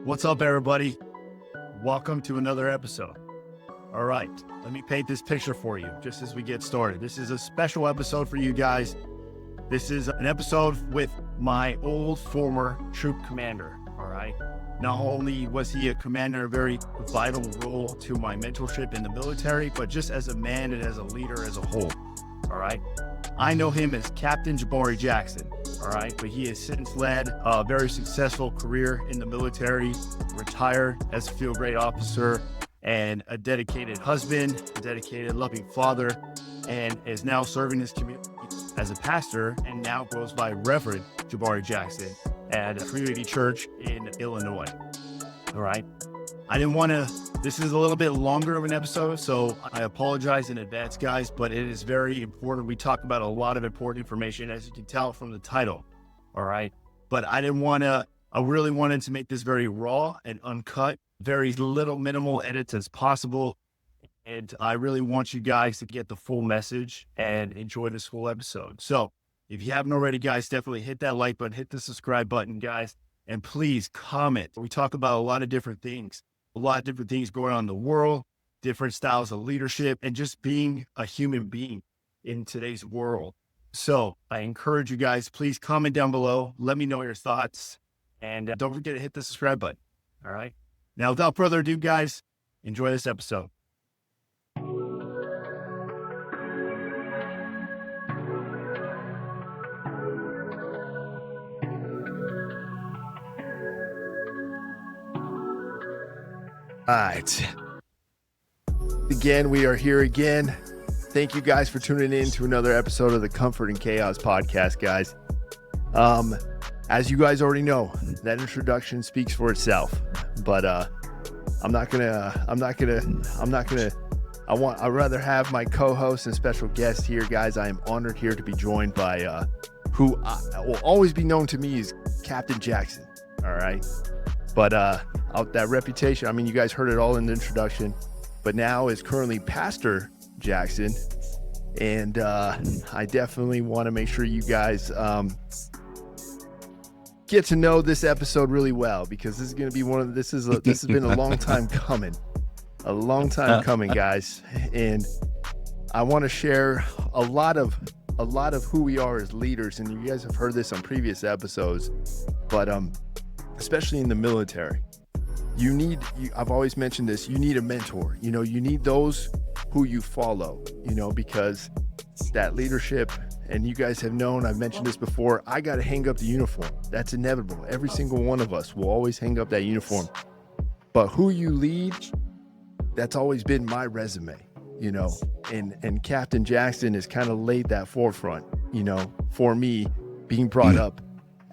What's up, everybody? Welcome to another episode. All right, let me paint this picture for you just as we get started. This is a special episode for you guys. This is an episode with my old former troop commander. All right. Not only was he a commander, a very vital role to my mentorship in the military, but just as a man and as a leader as a whole. All right. I know him as Captain Jabari Jackson. All right. But he has since led a very successful career in the military, retired as a field grade officer, and a dedicated husband, a dedicated loving father, and is now serving his community as a pastor, and now goes by Reverend Jabari Jackson at a community church in Illinois. All right. I didn't want to, this is a little bit longer of an episode, so I apologize in advance, guys, but it is very important. We talk about a lot of important information, as you can tell from the title. All right. But I really wanted to make this very raw and uncut, very little minimal edits as possible. And I really want you guys to get the full message and enjoy this full episode. So if you haven't already, guys, definitely hit that like button, hit the subscribe button, guys, and please comment. We talk about a lot of different things going on in the world, different styles of leadership, and just being a human being in today's world. So I encourage you guys, please comment down below. Let me know your thoughts, and don't forget to hit the subscribe button. All right. Now, without further ado, guys, enjoy this episode. All right. Again, we are here again. Thank you guys for tuning in to another episode of the Comfort and Chaos podcast, guys. As you guys already know, that introduction speaks for itself, but I'd rather have my co-host and special guest here, guys. I am honored here to be joined by who will always be known to me as Captain Jackson. All right. But that reputation, I mean, you guys heard it all in the introduction, but now is currently Pastor Jackson. And I definitely want to make sure you guys get to know this episode really well, because this is going to be this has been a long time coming. A long time coming, guys. And I want to share a lot of who we are as leaders. And you guys have heard this on previous episodes, but especially in the military, I've always mentioned this, you need a mentor. You know, you need those who you follow, you know, because that leadership, and you guys have known, I've mentioned this before, I got to hang up the uniform. That's inevitable. Every single one of us will always hang up that uniform. But who you lead, that's always been my resume, you know, and Captain Jackson has kind of laid that forefront, you know, for me being brought up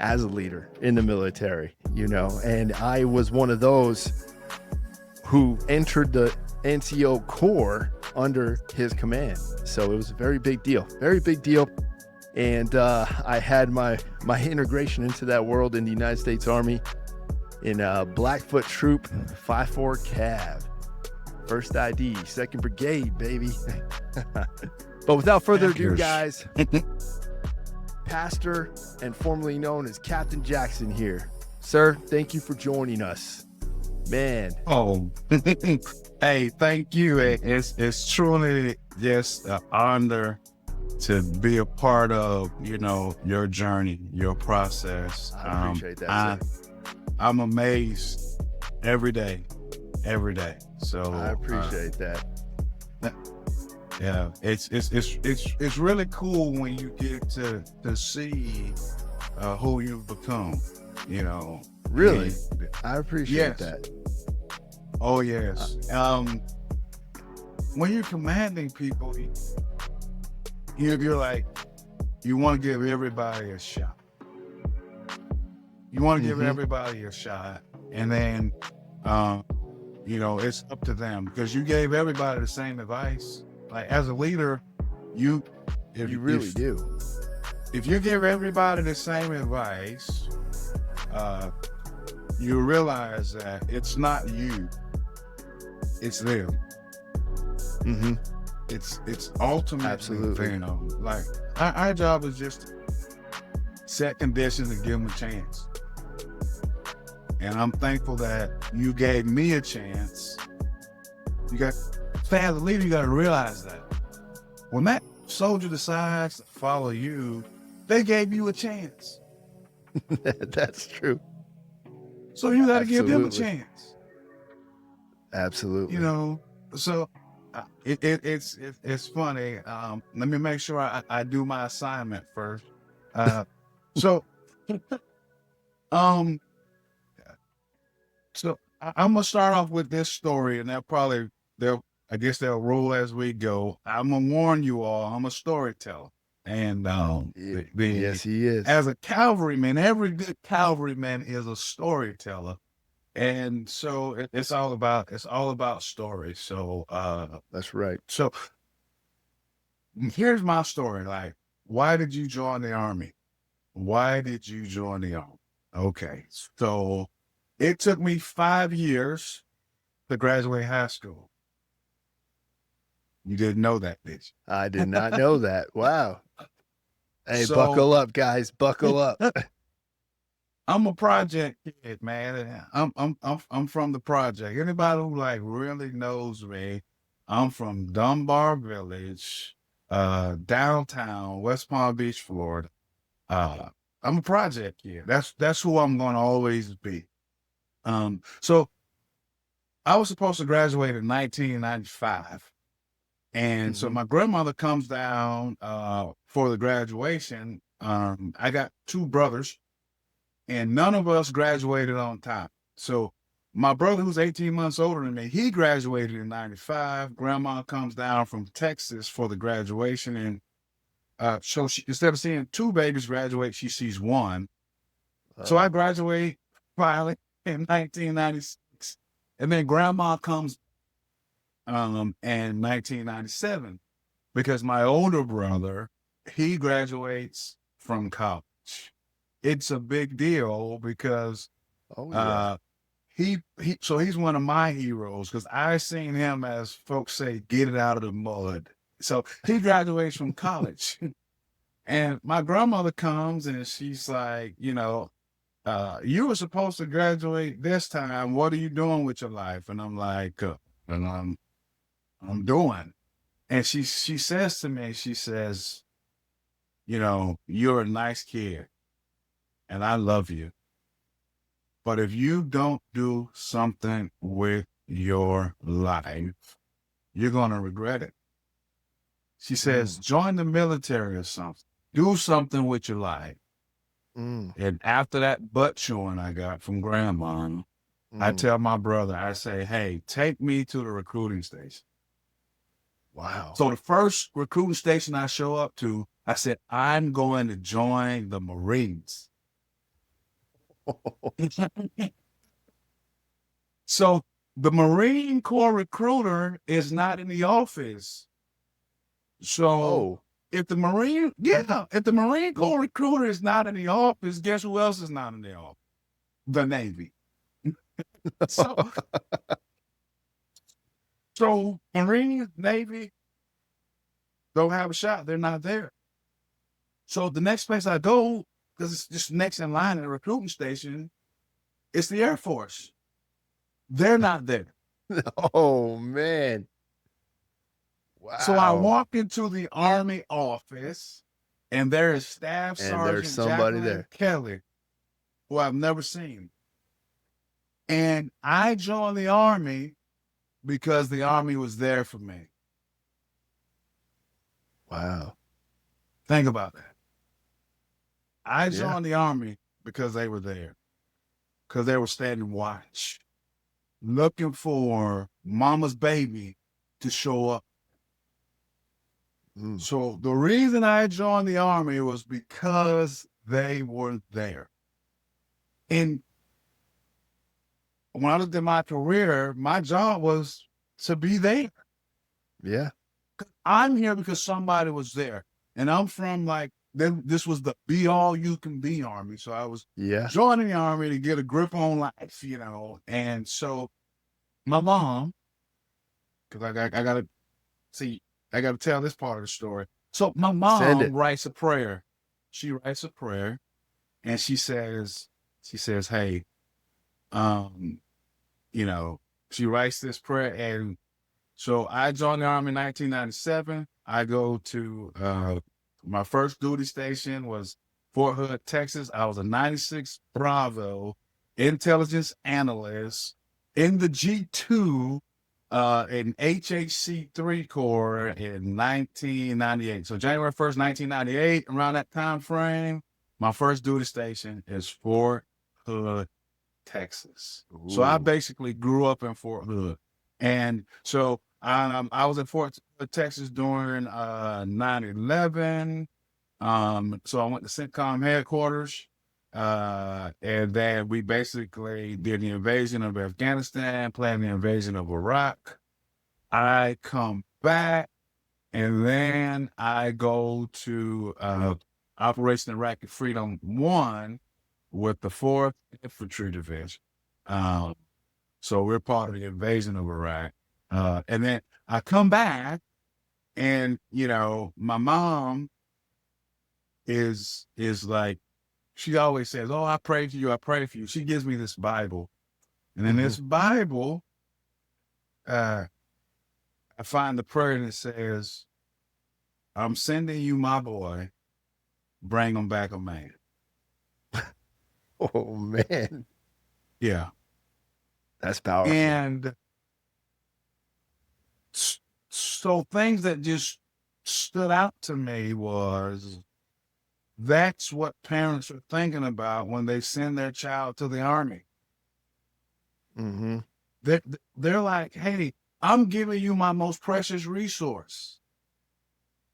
as a leader in the military, you know, and I was one of those who entered the NCO Corps under his command. So it was a very big deal. And I had my integration into that world in the United States Army in Blackfoot Troop 54 Cav, 1st ID, 2nd Brigade, baby. But without further ado, guys, Pastor and formerly known as Captain Jackson here. Sir, thank you for joining us. Man. Oh, hey, thank you. It's truly just an honor to be a part of, you know, your journey, your process. I appreciate that, sir. I'm amazed every day. So I appreciate that. Yeah, it's really cool when you get to see who you've become, you know. Really? I appreciate that. Oh, yes. When you're commanding people, you're like, you want to give everybody a shot. And then, you know, it's up to them, because you gave everybody the same advice. Like, as a leader, you really do. If you give everybody the same advice, you realize that it's not you, it's them. Mm-hmm. It's ultimately, absolutely, you know, like our job is just to set conditions and give them a chance. And I'm thankful that you gave me a chance. As a leader, you got to realize that when that soldier decides to follow you, they gave you a chance. That's true. So you got to give them a Absolutely. chance. Absolutely. You know, so it's funny. Let me make sure I do my assignment first. So um so I'm gonna start off with this story, and I guess they'll roll as we go. I'm gonna warn you all, I'm a storyteller. And Yes, he is. as a cavalryman, every good cavalryman is a storyteller. And so it's all about stories. So That's right. so here's my story. Like, why did you join the Army? Why did you join the Army? Okay. So it took me 5 years to graduate high school. You didn't know that, did you? I did not know that. Wow. Hey, So- buckle up, guys. Buckle up. I'm a project kid, man. I'm from the project. Anybody who like really knows me, I'm from Dunbar Village, downtown West Palm Beach, Florida. I'm a project kid. That's who I'm gonna always be. So I was supposed to graduate in 1995. And so my grandmother comes down for the graduation. I got 2 brothers, and none of us graduated on time. So my brother, who's 18 months older than me, he graduated in 95. Grandma comes down from Texas for the graduation. And so she, instead of seeing 2 babies graduate, she sees 1. So I graduate finally in 1996. And then grandma comes in 1997, because my older brother, he graduates from college. It's a big deal because he's one of my heroes, because I seen him, as folks say, get it out of the mud. So he graduates from college. And my grandmother comes and she's like, you were supposed to graduate this time. What are you doing with your life? And I'm like, and I'm doing. And she says to me, she says, you're a nice kid and I love you. But if you don't do something with your life, you're going to regret it. She says, join the military or something. Do something with your life. And after that butt chewing I got from grandma, I tell my brother, I say, hey, take me to the recruiting station. Wow. So the first recruiting station I show up to, I said, I'm going to join the Marines. So the Marine Corps recruiter is not in the office. So if the Marine Corps recruiter is not in the office, guess who else is not in the office? The Navy. So Marine, Navy don't have a shot. They're not there. So the next place I go, because it's just next in line at the recruiting station, it's the Air Force. They're not there. Oh, man. Wow. So I walk into the Army office, and there is Staff And Sergeant there's somebody Jacqueline there. Kelly, who I've never seen. And I joined the Army because the Army was there for me. Wow. Think about that. I joined the Army because they were there, because they were standing watch, looking for mama's baby to show up. So the reason I joined the Army was because they were there. And when I looked at my career, my job was to be there. Yeah. I'm here because somebody was there. And I'm from this was the be all you can be Army. So I was joining the Army to get a grip on life, And so my mom, because I got to tell this part of the story. So my mom writes a prayer. She writes a prayer and she says, hey, um, you know, she writes this prayer. And so I joined the Army in 1997. I go to my first duty station was Fort Hood, Texas. I was a 96 Bravo intelligence analyst in the G2 in HHC 3 Corps in 1998. So January 1st, 1998, around that time frame, my first duty station is Fort Hood, Texas. So I Ooh. basically grew up in Fort Hood. And so I was in Fort Hood, Texas during 9/11. So I went to CENTCOM headquarters. And then we basically did the invasion of Afghanistan, planned the invasion of Iraq. I come back, and then I go to Operation Iraqi Freedom 1 with the 4th Infantry Division. So we're part of the invasion of Iraq. And then I come back, and, you know, my mom is like, she always says, "Oh, I pray for you. I pray for you." She gives me this Bible. And in this Bible, I find the prayer that says, "I'm sending you my boy, bring him back a man." Oh man, Yeah. that's powerful. And so things that just stood out to me was that's what parents are thinking about when they send their child to the Army. Mm-hmm. They're like, "Hey, I'm giving you my most precious resource."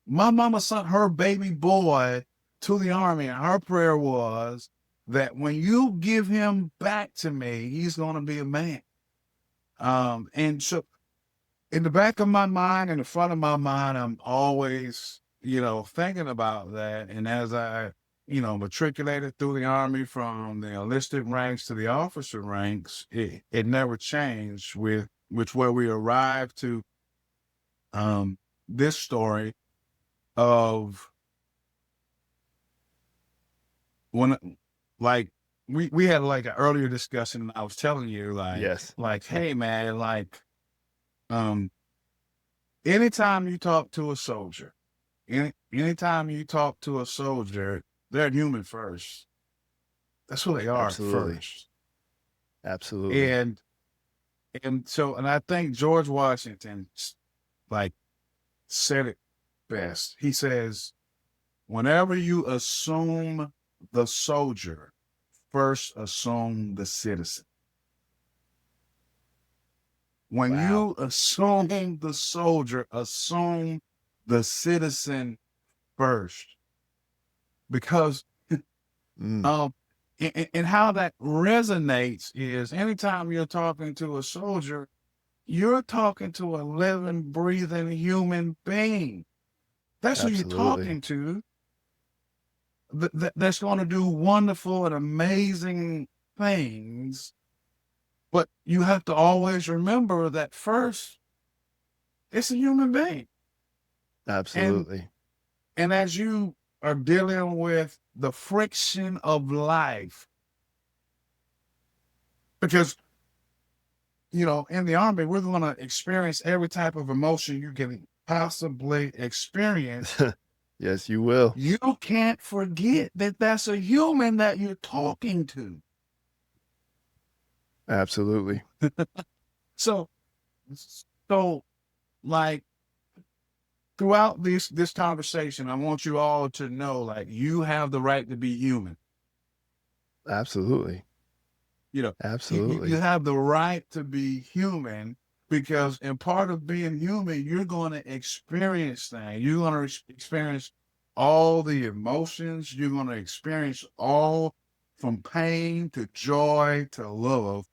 My mama sent her baby boy to the Army, and her prayer was that when you give him back to me, he's going to be a man. And so in the back of my mind, in the front of my mind, I'm always, you know, thinking about that. And as I, you know, matriculated through the Army from the enlisted ranks to the officer ranks, it never changed with which where we arrived to this story of when, like, we had like an earlier discussion, and I was telling you, like, Yes. hey man, like, anytime you talk to a soldier, anytime you talk to a soldier, they're human first. That's who they are Absolutely. first. Absolutely. And so, and I think George Washington like said it best. He says, "Whenever you assume the soldier, first assume the citizen." When Wow. you assume the soldier, assume the citizen first. Because Mm. and how that resonates is anytime you're talking to a soldier, you're talking to a living, breathing human being. That's who you're Absolutely. talking to. That's going to do wonderful and amazing things. But you have to always remember that first, it's a human being. Absolutely. And as you are dealing with the friction of life, because, you know, in the Army, we're going to experience every type of emotion you can possibly experience. Yes, you will. You can't forget that that's a human that you're talking to. Absolutely. So like, throughout this conversation, I want you all to know, like, you have the right to be human. Absolutely. You know, Absolutely. you have the right to be human, because in part of being human, you're going to experience things. You're going to experience all the emotions. You're going to experience all from pain to joy to love,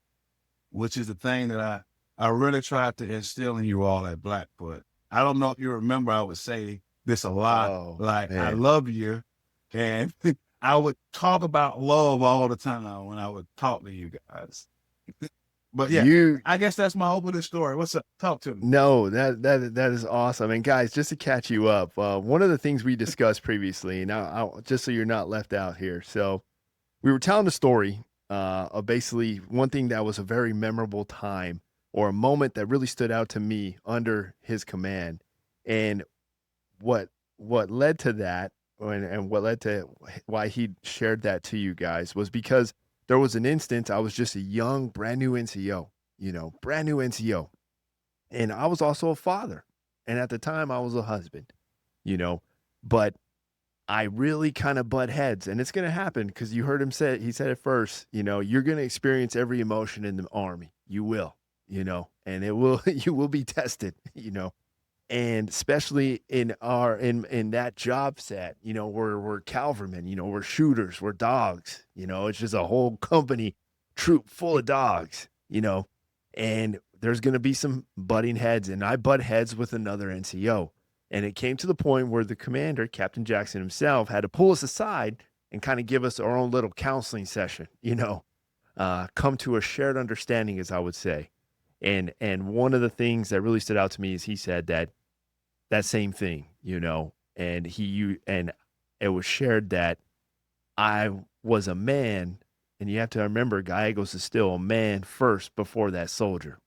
which is the thing that I really tried to instill in you all at Blackfoot. I don't know if you remember, I would say this a lot, Oh, like, "I man. love you." And I would talk about love all the time when I would talk to you guys. But yeah, You I guess that's my opening story. What's up? Talk to me. No, that is awesome. And guys, just to catch you up, one of the things we discussed previously, now just so you're not left out here. So we were telling the story basically one thing that was a very memorable time or a moment that really stood out to me under his command. And what what led to that and what led to why he shared that to you guys was because there was an instance I was just a young, brand new NCO, brand new NCO. And I was also a father. And at the time I was a husband, you know, but I really kind of butt heads, and it's going to happen because you heard him say it. He said it first, you're going to experience every emotion in the army. You will, and it will, you will be tested, and especially in that job set, we're cavalrymen, we're shooters, we're dogs, it's just a whole company troop full of dogs, and there's going to be some butting heads, and I butt heads with another NCO. And it came to the point where the commander, Captain Jackson himself, had to pull us aside and kind of give us our own little counseling session, come to a shared understanding, as I would say. And one of the things that really stood out to me is he said that same thing, and and it was shared that I was a man, and you have to remember Gallegos is still a man first before that soldier.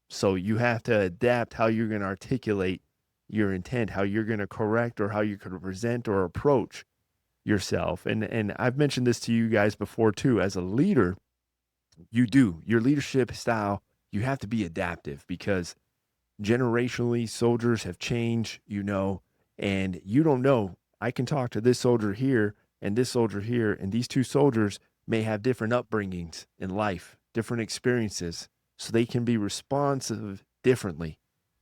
So you have to adapt how you're going to articulate your intent, how you're going to correct or how you could present or approach yourself. And I've mentioned this to you guys before too. As a leader, your leadership style, you have to be adaptive because generationally soldiers have changed, and you don't know. I can talk to this soldier here and this soldier here, and these two soldiers may have different upbringings in life, different experiences, so they can be responsive differently.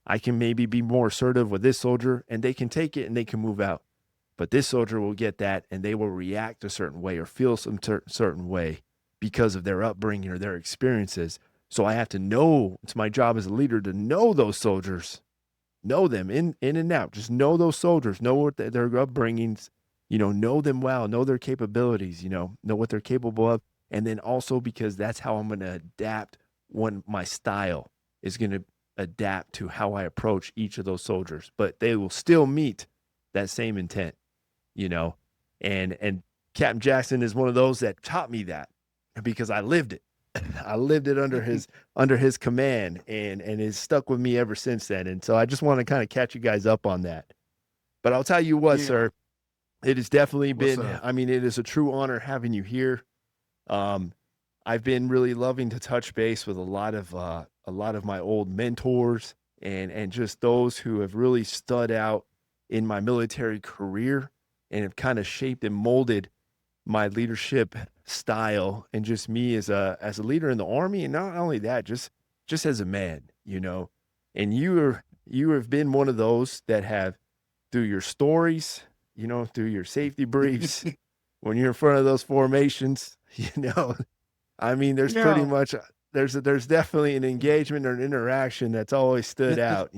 I can maybe be more assertive with this soldier and they can take it and they can move out. But this soldier will get that and they will react a certain way or feel some certain way because of their upbringing or their experiences. So I have to know, it's my job as a leader to know those soldiers, know them in and out, just know those soldiers, know what their upbringings, know them well, know their capabilities, know what they're capable of. And then also because that's how I'm going to adapt when my style is going to adapt to how I approach each of those soldiers, but they will still meet that same intent, and Captain Jackson is one of those that taught me that because I lived it. I lived it under his command and it's stuck with me ever since then. And so I just want to kind of catch you guys up on that. But I'll tell you what, sir, it has definitely been, it is a true honor having you here. I've been really loving to touch base with a lot of my old mentors and just those who have really stood out in my military career and have kind of shaped and molded my leadership style and just me as a leader in the Army. And not only that, just as a man, and you have been one of those that have, through your stories, through your safety briefs, when you're in front of those formations, there's pretty much, there's definitely an engagement or an interaction that's always stood out,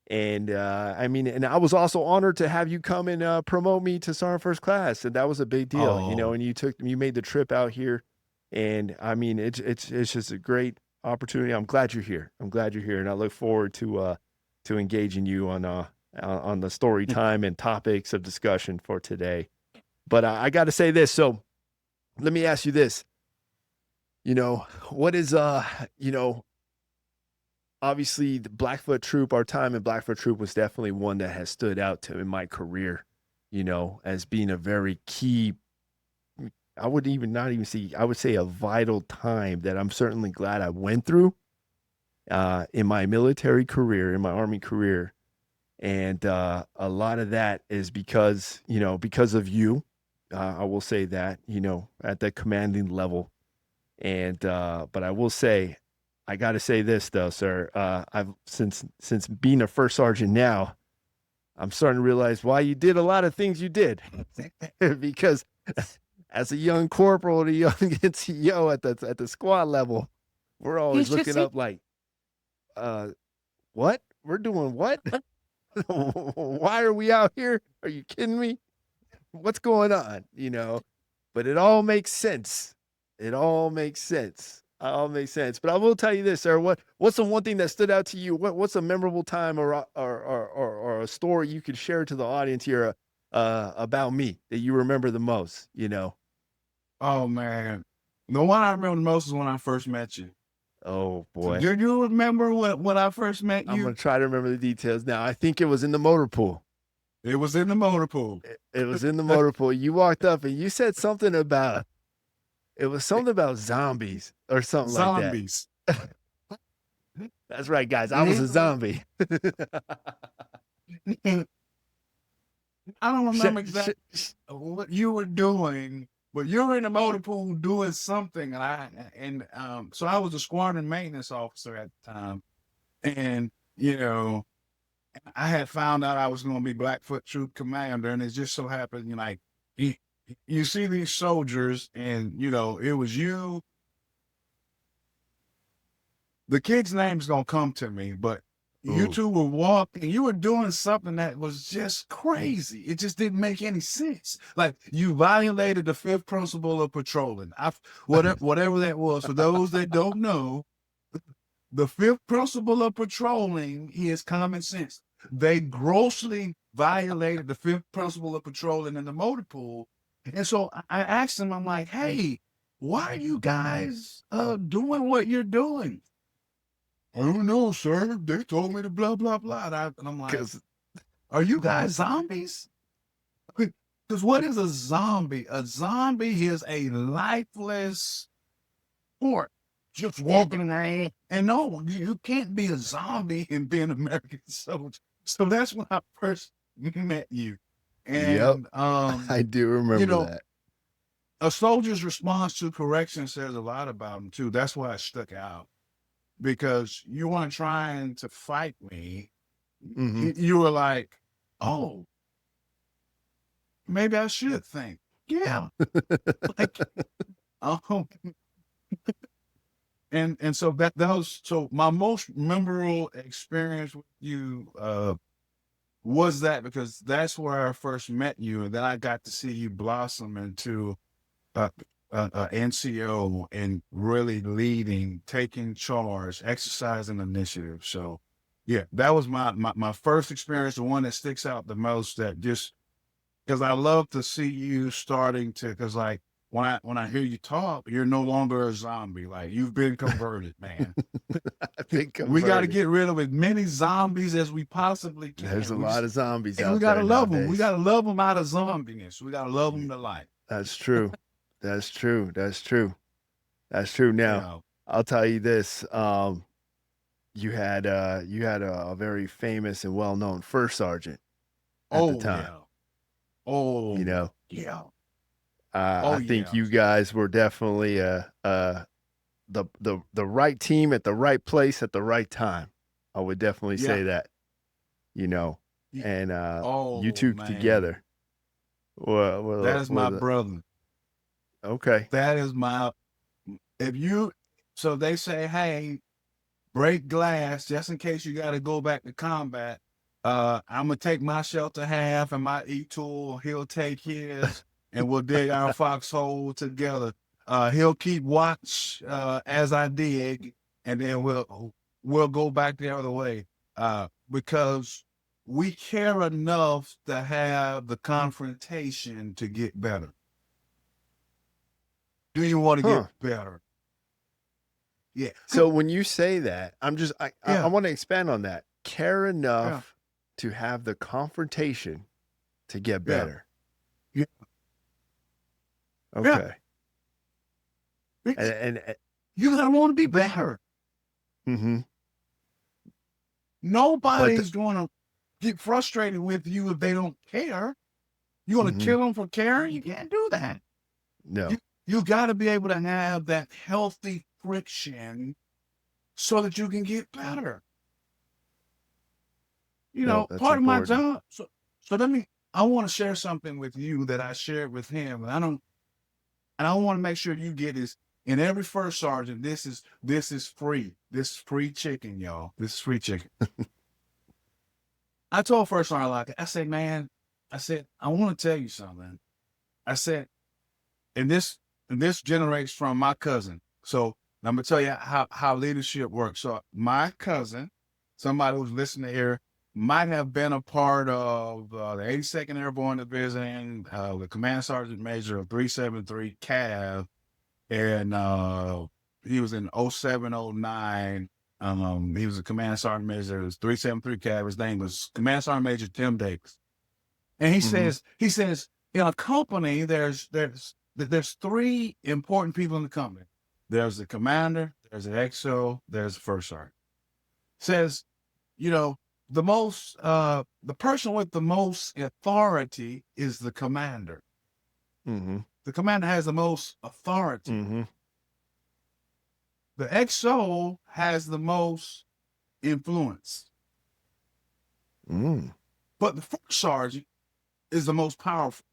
and I was also honored to have you come and promote me to Sergeant First Class. And that was a big deal, and you made the trip out here. And it's just a great opportunity. I'm glad you're here. And I look forward to engaging you on the story time and topics of discussion for today. But I got to say this. So let me ask you this. What is, obviously the Blackfoot Troop, our time in Blackfoot Troop was definitely one that has stood out in my career, as being a very key, I would say a vital time that I'm certainly glad I went through, in my military career, in my Army career. And, a lot of that is because of you, I will say that, at the commanding level. And, but I will say, I got to say this though, sir, I've since being a first sergeant now, I'm starting to realize why you did a lot of things you did because as a young corporal and a young NCO at the squad level, we're always looking up like, what? We're doing what? Why are we out here? Are you kidding me? What's going on? But it all makes sense. It all makes sense. But I will tell you this, sir. What's the one thing that stood out to you? What's a memorable time or a story you could share to the audience here about me that you remember the most? Oh man, The one I remember the most is when I first met you. Oh So boy. do you remember when I first met I'm you? gonna try to remember the details now. I think it was in the motor pool. It was in the motor pool. It was in the motor pool. You walked up and you said something about zombies or something like that. Zombies. That's right, guys. I was a zombie. I don't remember Sh- exactly what you were doing, but you were in the motor pool doing something, and so I was a squadron maintenance officer at the time, and I had found out I was going to be Blackfoot Troop Commander, and it just so happened, you see these soldiers, and it was you. The kid's name's gonna come to me, but you Ooh. two were walking. You were doing something that was just crazy. It just didn't make any sense. Like you violated the fifth principle of patrolling. Whatever that was. For those that don't know, the fifth principle of patrolling is common sense. They grossly violated the fifth principle of patrolling in the motor pool. And so I asked them, I'm like, hey, why are you guys doing what you're doing? I don't know, sir. They told me to blah, blah, blah. And I'm like, 'Cause are you guys zombies? Because what is a zombie? A zombie is a lifeless sport. Just walking around. And no, you can't be a zombie and be an American soldier. So that's when I first met you. And I do remember that. a soldier's response to correction says a lot about him too. That's why it stuck out. Because you weren't trying to fight me. Mhm. You were like, oh, maybe I should think. Yeah. Like, oh. And so that was so my most memorable experience with you was that, because that's where I first met you, and then I got to see you blossom into NCO and really leading, taking charge, exercising initiative. So yeah, that was my first experience, the one that sticks out the most, that just because I love to see you starting to, because like when I hear you talk, you're no longer a zombie. Like you've been converted, man. I think We got to get rid of as many zombies as we possibly can. There's a lot of zombies out there. We got to love them. nowadays. We got to love them out of zombiness. We got to love them to life. That's true. That's true. That's true. That's true. Now, I'll tell you this. You had a very famous and well-known first sergeant at the time. Yeah. Oh, yeah. Oh, I think yeah. you guys were definitely the right team at the right place at the right time. I would definitely say that. And you two man. together. Well, That is my brother. Okay. That is so they say, hey, break glass just in case you got to go back to combat. I'm going to take my shelter half and my E-tool, he'll take his, and we'll dig our foxhole together. He'll keep watch as I dig, and then we'll go back the other way because we care enough to have the confrontation to get better. Do you want to get better? Yeah. So when you say that, I want to expand on that. Care enough to have the confrontation to get better. Yeah. Okay. Yeah. And you gotta want to be better. Mm-hmm. Nobody's going to get frustrated with you if they don't care. You want to kill them for caring? You can't do that. No. You got to be able to have that healthy friction so that you can get better. Part of my job. So I want to share something with you that I shared with him. And I want to make sure you get this. In every first sergeant, this is free. This is free chicken, y'all. This is free chicken. I told first sergeant, I said, man, I want to tell you something. I said, and this generates from my cousin. So I'm gonna tell you how leadership works. So my cousin, somebody who's listening here, might have been a part of the 82nd Airborne Division, the Command Sergeant Major of 373 CAV, And he was in 07, 09. He was a Command Sergeant Major. It was 373 Cav. His name was Command Sergeant Major Tim Davis. And he says, in a company, there's three important people in the company. There's the commander, there's the XO, there's the first sergeant. Says, the person with the most authority is the commander. Mm-hmm. The commander has the most authority. Mm-hmm. The XO has the most influence. Mm. But the first sergeant is the most powerful.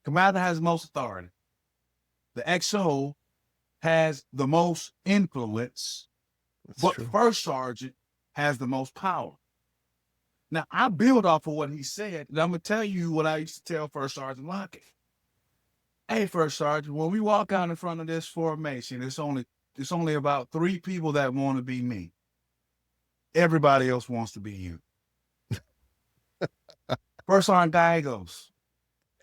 Commander has the most authority. The XO has the most influence, That's but true. the first sergeant has the most power. Now, I build off of what he said, and I'm going to tell you what I used to tell First Sergeant Lockett. Hey, First Sergeant, when we walk out in front of this formation, it's only about 3 people that want to be me. Everybody else wants to be you. First Sergeant Gallegos,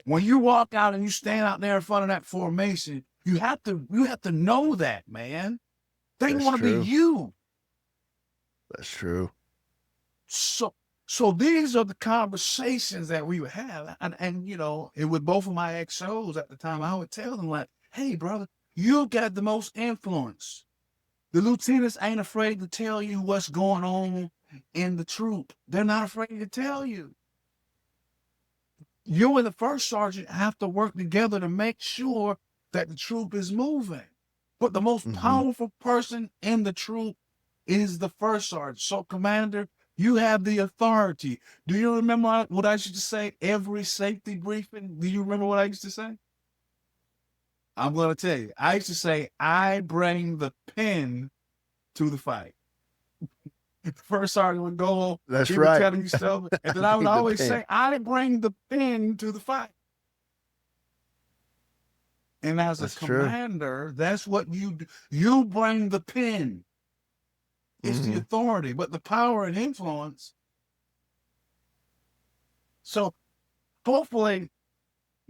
when you walk out and you stand out there in front of that formation, you have to know that, man. They That's want to true. be you. That's true. So these are the conversations that we would have. And with both of my XOs at the time, I would tell them like, hey, brother, you got the most influence. The lieutenants ain't afraid to tell you what's going on in the troop. They're not afraid to tell you. You and the first sergeant have to work together to make sure that the troop is moving. But the most powerful person in the troop is the first sergeant. So, Commander, you have the authority. Do you remember what I used to say every safety briefing? Do you remember what I used to say? I'm going to tell you. I used to say, I bring the pen to the fight. The first sergeant would go, That's he right. would tell you stuff. And then I would Bring the always pen. say, I bring the pen to the fight. And as That's a true. commander, that's what you do. You bring the pen. It's the Mhm. authority, but the power and influence. So hopefully,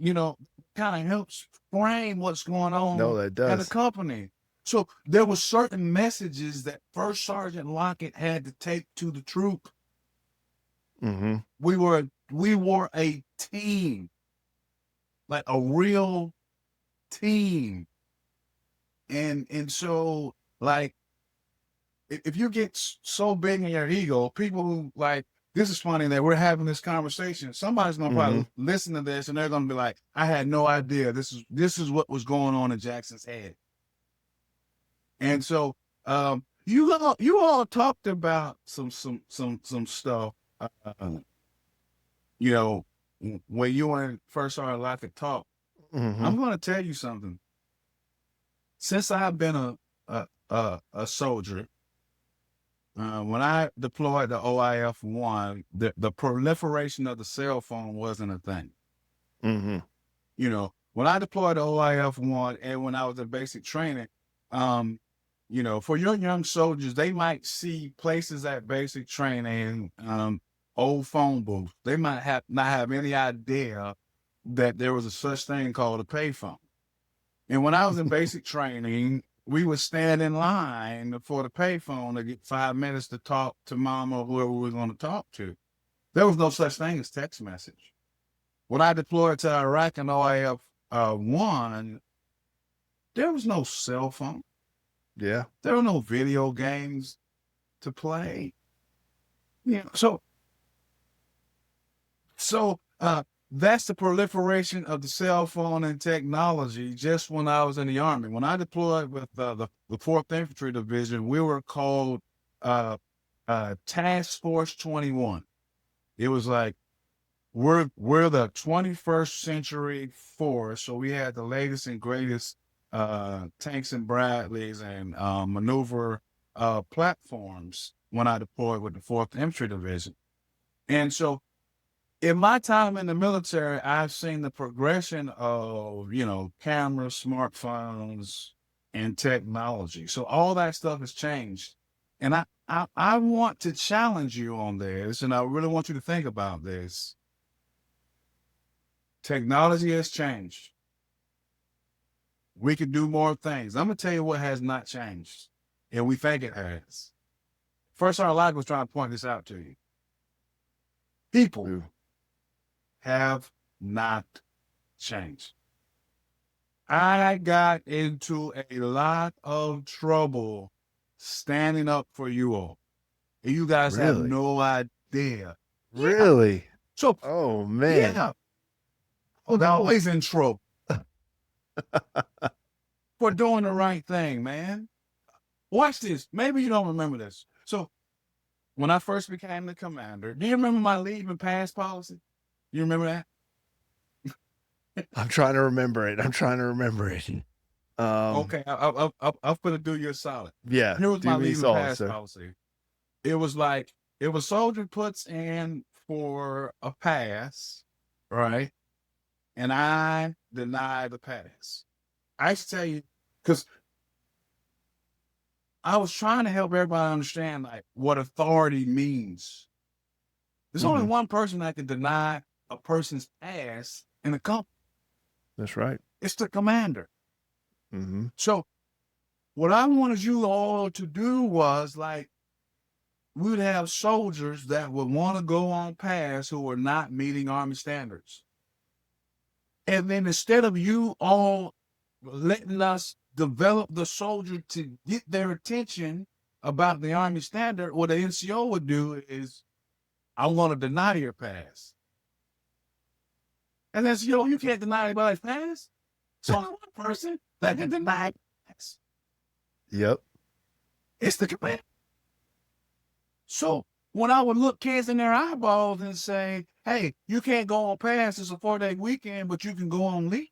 kind of helps frame what's going on No, that at a does. company. So there were certain messages that First Sergeant Lockett had to take to the troop. Mm-hmm. We were a team, like a real team. And so like if you get so big in your ego, people who like, this is funny that we're having this conversation. Somebody's gonna probably listen to this and they're gonna be like, I had no idea this is what was going on in Jackson's head. And so you all talked about some stuff, when you and First Sergeant Lockett talked. Mm-hmm. I'm gonna tell you something. Since I've been a soldier, when I deployed the OIF-1, the proliferation of the cell phone wasn't a thing. Mm-hmm. When I deployed the OIF-1 and when I was in basic training, for your young soldiers, they might see places at basic training, old phone booths. They might not have any idea that there was a such thing called a payphone. And when I was in basic training, we would stand in line for the payphone to get 5 minutes to talk to mom or whoever we were going to talk to. There was no such thing as text message. When I deployed to Iraq in OIF-1, there was no cell phone. Yeah. There were no video games to play. So that's the proliferation of the cell phone and technology just when I was in the Army. When I deployed with the 4th Infantry Division, we were called Task Force 21. It was like, we're the 21st century force, so we had the latest and greatest tanks and Bradleys and maneuver platforms when I deployed with the 4th Infantry Division. And so in my time in the military, I've seen the progression of, cameras, smartphones, and technology. So all that stuff has changed. And I want to challenge you on this, and I really want you to think about this. Technology has changed. We can do more things. I'm going to tell you what has not changed, and we think it has. First, our life was trying to point this out to you. People Ooh. have not changed. I got into a lot of trouble standing up for you all. And you guys have Really? no idea. Really? So, Oh man. yeah, I was always in trouble for doing the right thing, man. Watch this. Maybe you don't remember this. So, when I first became the commander, do you remember my leave and pass policy? You remember that? I'm trying to remember it. Okay, I'll put it do you a solid. Yeah. Here was Do my me leave and solid, pass sir. policy. It was like, if a soldier puts in for a pass, right? And I deny the pass. I used to tell you, because I was trying to help everybody understand like what authority means. There's only one person that can deny a person's pass in a company. That's right. It's the commander. Mm-hmm. So what I wanted you all to do was like, we'd have soldiers that would want to go on pass who were not meeting Army standards. And then instead of you all letting us develop the soldier to get their attention about the Army standard, what the NCO would do is, I want to deny your pass. And that's, you can't deny anybody's pass. It's only one person that can deny pass. Yep. It's the commander. So when I would look kids in their eyeballs and say, hey, you can't go on pass, it's a 4-day weekend, but you can go on leave.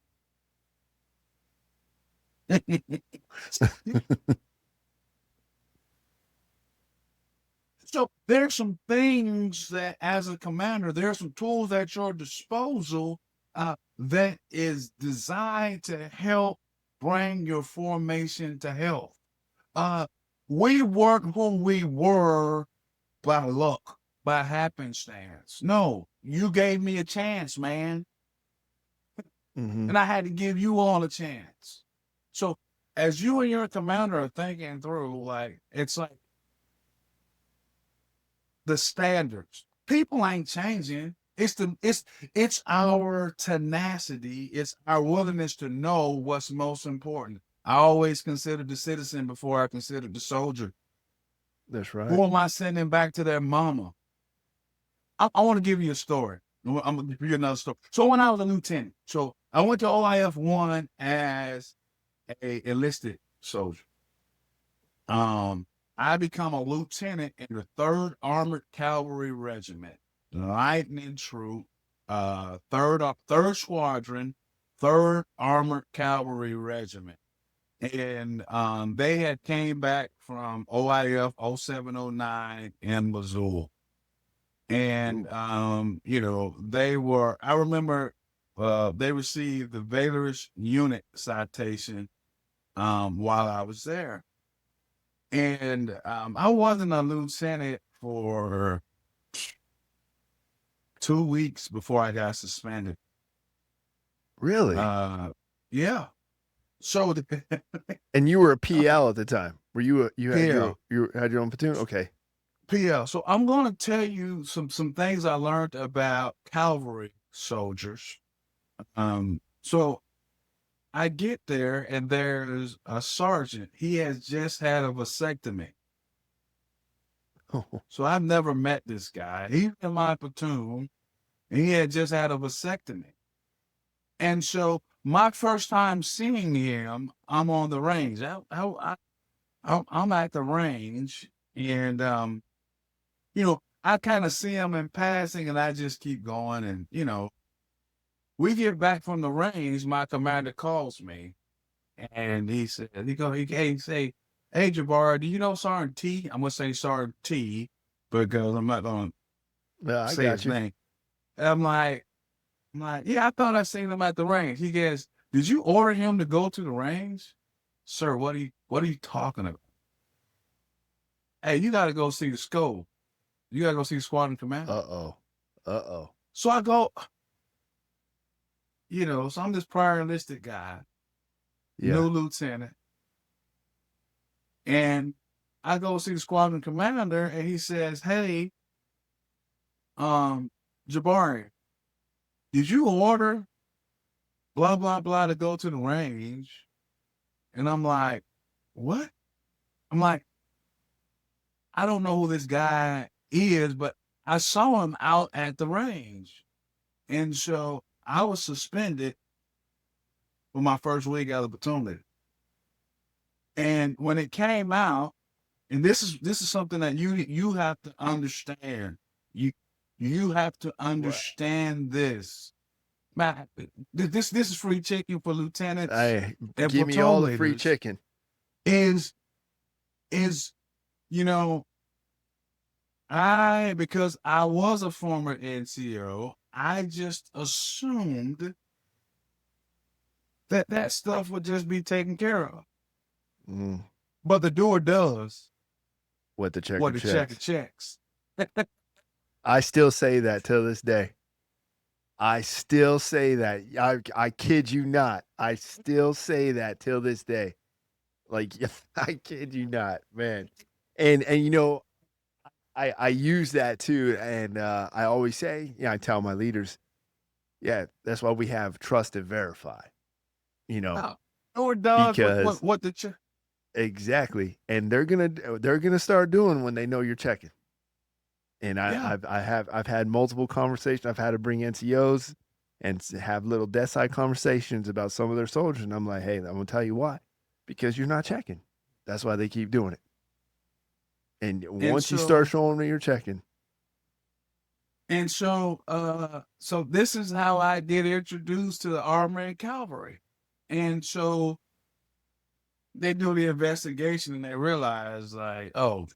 So there's some things that as a commander, there are some tools at your disposal that is designed to help bring your formation to health. We weren't who we were by luck, by happenstance. No, you gave me a chance, man. Mm-hmm. And I had to give you all a chance. So as you and your commander are thinking through, like, it's like the standards. People ain't changing. It's our tenacity. It's our willingness to know what's most important. I always considered the citizen before I considered the soldier. That's right. Who am I sending back to their mama? I want to give you a story. I'm going to give you another story. So when I was a lieutenant, so I went to OIF 1 as a enlisted soldier. I become a lieutenant in the 3rd Armored Cavalry Regiment, Lightning Troop, 3rd Squadron, 3rd Armored Cavalry Regiment. And they had came back from OIF 0709 in Missoula. And, they were, I remember they received the Valorous Unit citation while I was there. And I wasn't a lieutenant for 2 weeks before I got suspended. Really? Yeah. So And you were a PL at the time. Were you? You had PL. you had your own platoon? Okay. PL. So I'm going to tell you some things I learned about cavalry soldiers. So I get there and there's a sergeant. He has just had a vasectomy. So I've never met this guy. He's in my platoon and he had just had a vasectomy. And so my first time seeing him, I'm on the range. I'm at the range and, I kind of see him in passing and I just keep going. And, we get back from the range, my commander calls me and he said, hey, Jabbar, do you know Sergeant T? I'm going to say Sergeant T because I'm not going No, I to say got his you. name. And I'm like, yeah, I thought I seen him at the range. He goes, did you order him to go to the range? Sir, what are you talking about? Hey, you got to go see the SCO. You got to go see the squadron commander. Uh-oh. So I go, so I'm this prior enlisted guy. Yeah. new lieutenant. And I go see the squadron commander, and he says, "Hey, Jabari, did you order blah blah blah to go to the range?" And I'm like, "What?" I'm like, "I don't know who this guy is, but I saw him out at the range." And so I was suspended for my first week out of the platoon leader. And when it came out, and this is something that you have to understand. You have to understand this. Man, this is free chicken for lieutenants Hey, and give me platoon all the free leaders. chicken. Is you know, because I was a former NCO, I just assumed that stuff would just be taken care of. Mm, But the door does what the checker what the checker checks. checks. I still say that till this day. I still say that. I kid you not. I still say that till this day. Like I kid you not, man. And you know, I use that too, and I always say, I tell my leaders, yeah, that's why we have trust and verify. You know, Oh, door does because what the check. exactly, and they're gonna start doing when they know you're checking. And Yeah. I've had multiple conversations. I've had to bring NCOs and have little desk side conversations about some of their soldiers, and I'm like, hey, I'm gonna tell you why, because you're not checking. That's why they keep doing it. And And once you start so showing me you're checking, so this is how I get introduced to the Army and Cavalry. And so they do the investigation and they realize like, oh,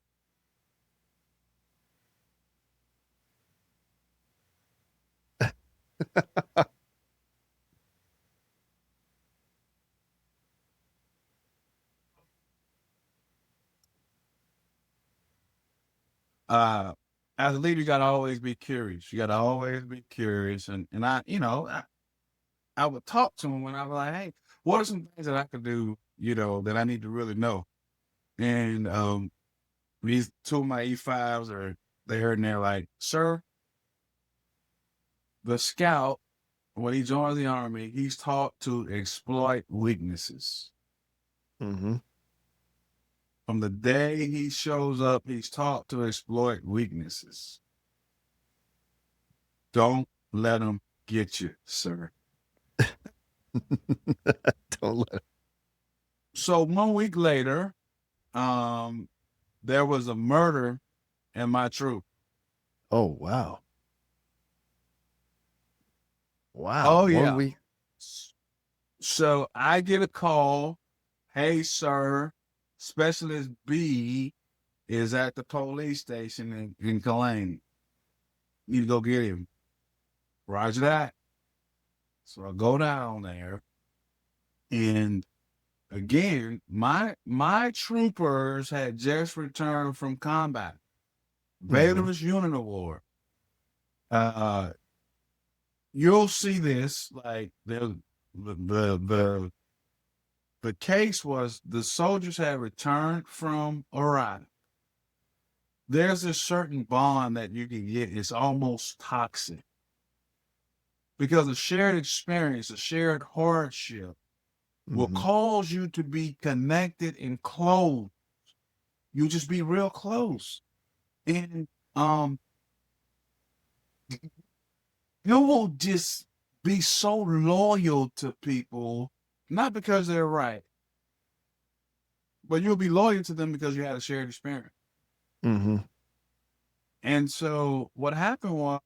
as a leader, you gotta always be curious. You gotta always be curious. And I would talk to them when I was like, hey, what are some things that I could do, that I need to really know? And these two of my E5s are there and they're like, sir, the scout, when he joins the Army, he's taught to exploit weaknesses. mm-hmm. From the day he shows up, he's taught to exploit weaknesses. Don't let him get you, sir. Don't let. So 1 week later, there was a murder in my troop. Oh wow, wow. Oh 1 yeah. week. So I get a call. Hey, sir, Specialist B is at the police station in Kalane. Need to go get him. Roger that. So I go down there, and again, my troopers had just returned from combat. Valorous Unit Award. You'll see this like the case was the soldiers had returned from Iraq. There's a certain bond that you can get. It's almost toxic because a shared experience, a shared hardship will Mhm. cause you to be connected and close. You just be real close. And you will just be so loyal to people, not because they're right, but you'll be loyal to them because you had a shared experience. Mhm. And so what happened was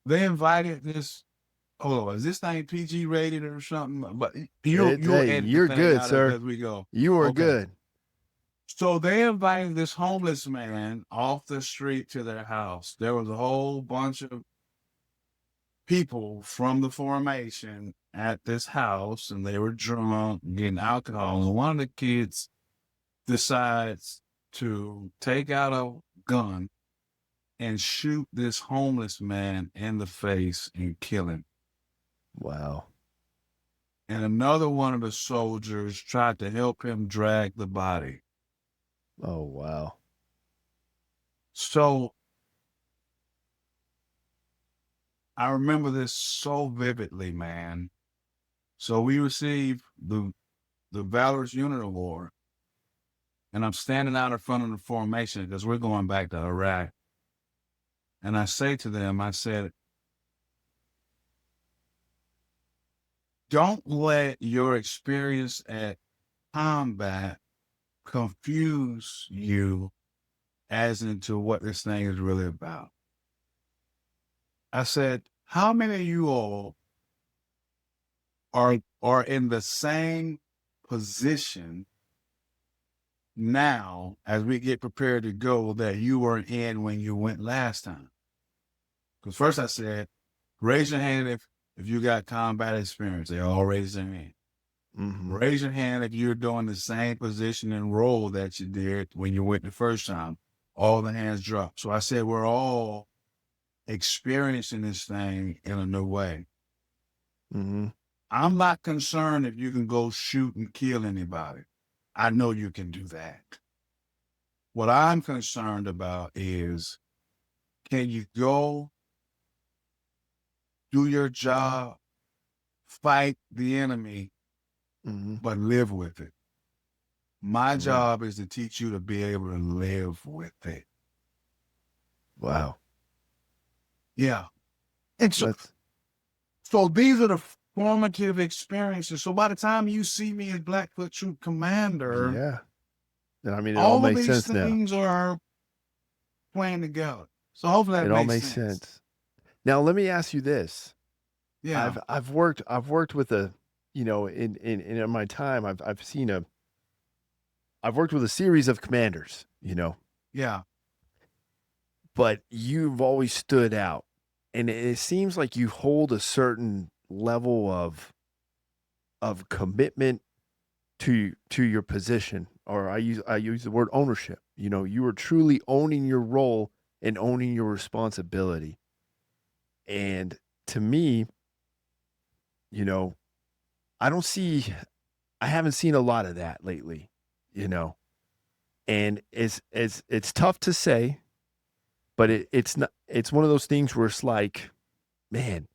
they invited this. Hold on, is this thing PG rated or something? But you'll Hey, edit the you're thing good, out sir. as we go. You are Okay. good. So they invited this homeless man off the street to their house. There was a whole bunch of people from the formation at this house, and they were drunk, getting alcohol. And one of the kids decides to take out a gun and shoot this homeless man in the face and kill him. Wow. and another one of the soldiers tried to help him drag the body. Oh, wow. So I remember this so vividly, man. So we received the Valorous Unit Award, and I'm standing out in front of the formation because we're going back to Iraq. And I say to them, I said, don't let your experience at combat confuse you as into what this thing is really about. I said, how many of you all are in the same position now as we get prepared to go that you were in when you went last time? Because first I said, raise your hand if you got combat experience. They all raised their hand. Mm-hmm. Raise your hand if you're doing the same position and role that you did when you went the first time. All the hands dropped. So I said, we're all experiencing this thing in a new way. Mm-hmm. I'm not concerned if you can go shoot and kill anybody. I know you can do that. What I'm concerned about is, can you go do your job, fight the enemy, Mm-hmm. but live with it? My Right. job is to teach you to be able to live with it. Wow. Yeah. And so these are the formative experiences. So by the time you see me as Blackfoot Troop Commander, Yeah. And I mean, it all all of makes these sense now. things are playing together. So hopefully that It all makes makes sense. sense. Now, let me ask you this. Yeah. I've worked with a, you know, in my time, I've worked with a series of commanders, you know, Yeah. but you've always stood out. And it seems like you hold a certain level of commitment to your position, or I use the word ownership. You know, you are truly owning your role and owning your responsibility. And to me, you know, I haven't seen a lot of that lately, you know. And it's tough to say, but it's not, it's one of those things where it's like, man,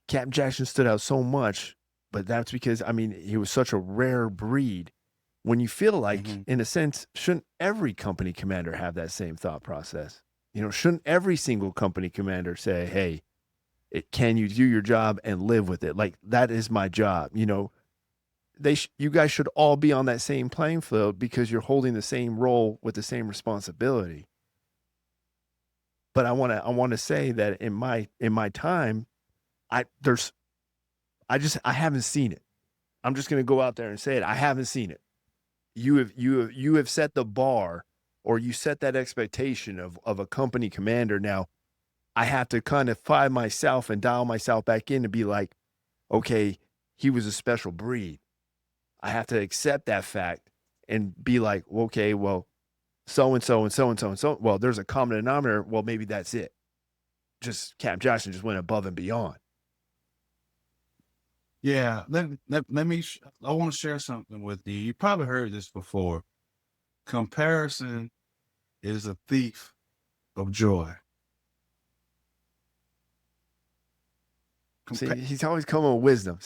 Captain Jackson stood out so much, but that's because, I mean, he was such a rare breed. When you feel like, Mhm. in a sense, shouldn't every company commander have that same thought process? You know, shouldn't every single company commander say, hey, can you do your job and live with it? Like, that is my job. You know, you guys should all be on that same playing field because you're holding the same role with the same responsibility. But I want to say that in my time, I haven't seen it. I'm just going to go out there and say it. I haven't seen it. You have set the bar, or you set that expectation of a company commander. Now I have to kind of find myself and dial myself back in to be like, okay, he was a special breed. I have to accept that fact and be like, okay, well, so and so and so and so and so. Well, there's a common denominator. Well, maybe that's it. Just Captain Jackson just went above and beyond. Yeah. Let me, I want to share something with you. You probably heard this before. Comparison is a thief of joy. See, he's always coming with wisdom.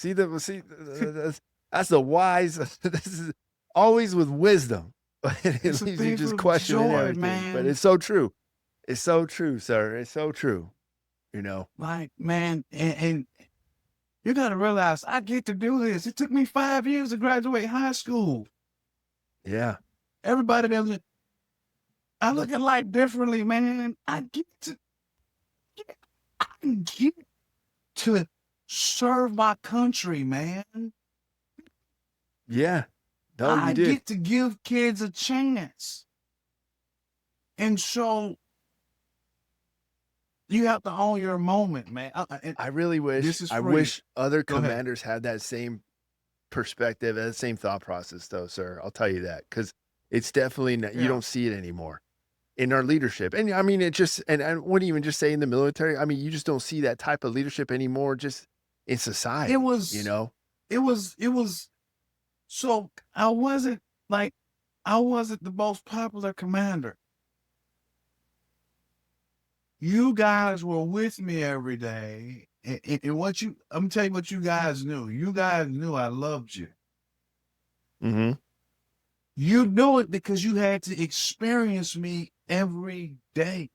That's the wise. This is always with wisdom. It It's a leaves you thief just of questioning joy, everything. man. But it's so true. It's so true, sir. It's so true. You know. Like, man, and you got to realize I get to do this. It took me 5 years to graduate high school. Yeah. Everybody doesn't. I look at life differently, man. I get to serve my country, man. Yeah. No, you I did. get to give kids a chance. And so you have to own your moment, man. I really wish. This is I free. wish other Go ahead. commanders had that same perspective, that same thought process, though, sir. I'll tell you that, because it's definitely not, you Yeah. don't see it anymore in our leadership. And I mean, it just, and I wouldn't even just say in the military. I mean, you just don't see that type of leadership anymore, just in society. It was, you know, was so I wasn't the most popular commander. You guys were with me every day. And I'm telling you what you guys knew. You guys knew I loved you. Mm-hmm. You knew it because you had to experience me every day.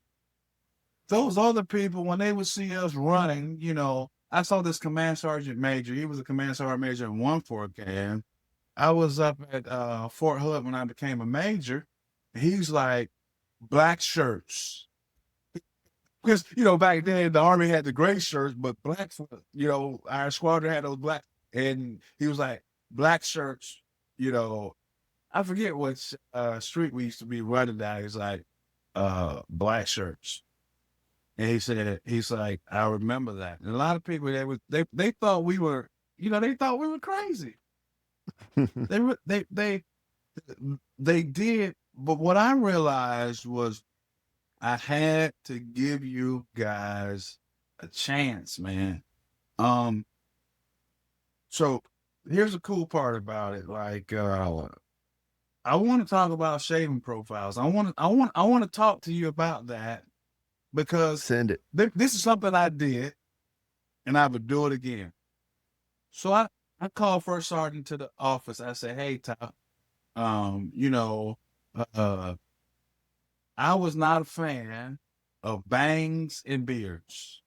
Those other people, when they would see us running, I saw this command sergeant major. He was a command sergeant major in 1-4 I was up at Fort Hood when I became a major. He's like, black shirts. Because, back then the Army had the gray shirts, but blacks, our squadron had those black. And he was like, black shirts, I forget what street we used to be running down. He's like, black shirts. And he's like, I remember that. And a lot of people, they thought we were, they thought we were crazy. They did. But what I realized was I had to give you guys a chance, man. So here's the cool part about it. Like, I want to talk about shaving profiles. I want to talk to you about that because Send it. this is something I did, and I would do it again. So I called First Sergeant to the office. I said, "Hey, Top, I was not a fan of bangs and beards."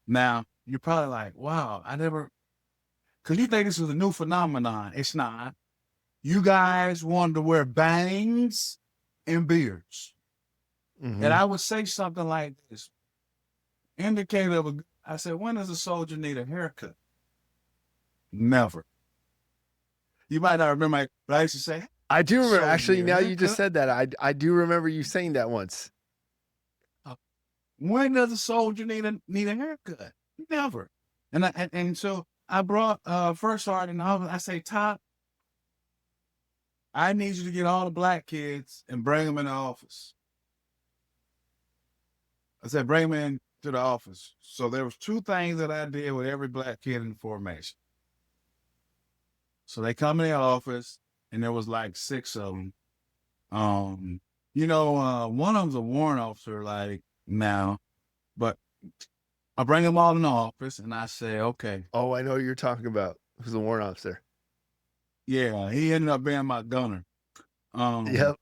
Now, you're probably like, wow, because you think this is a new phenomenon. It's not. You guys wanted to wear bangs and beards. Mm-hmm. And I would say something like this. Indicator I said, when does a soldier need a haircut? Never. You might not remember, but I used to say, I do remember. So Actually, your now you just haircut? said that. I do remember you saying that once. when does a soldier need a haircut? Never. And so I brought First Sergeant in the office. I say, Top, I need you to get all the black kids and bring them in the office. I said, bring them in to the office. So there was 2 things that I did with every black kid in the formation. So they come in the office, and there was like 6 of them. One of them's a warrant officer, like now, but I bring them all in the office, and I say, okay. Oh, I know what you're talking about. Who's the warrant officer? Yeah, he ended up being my gunner. Yep.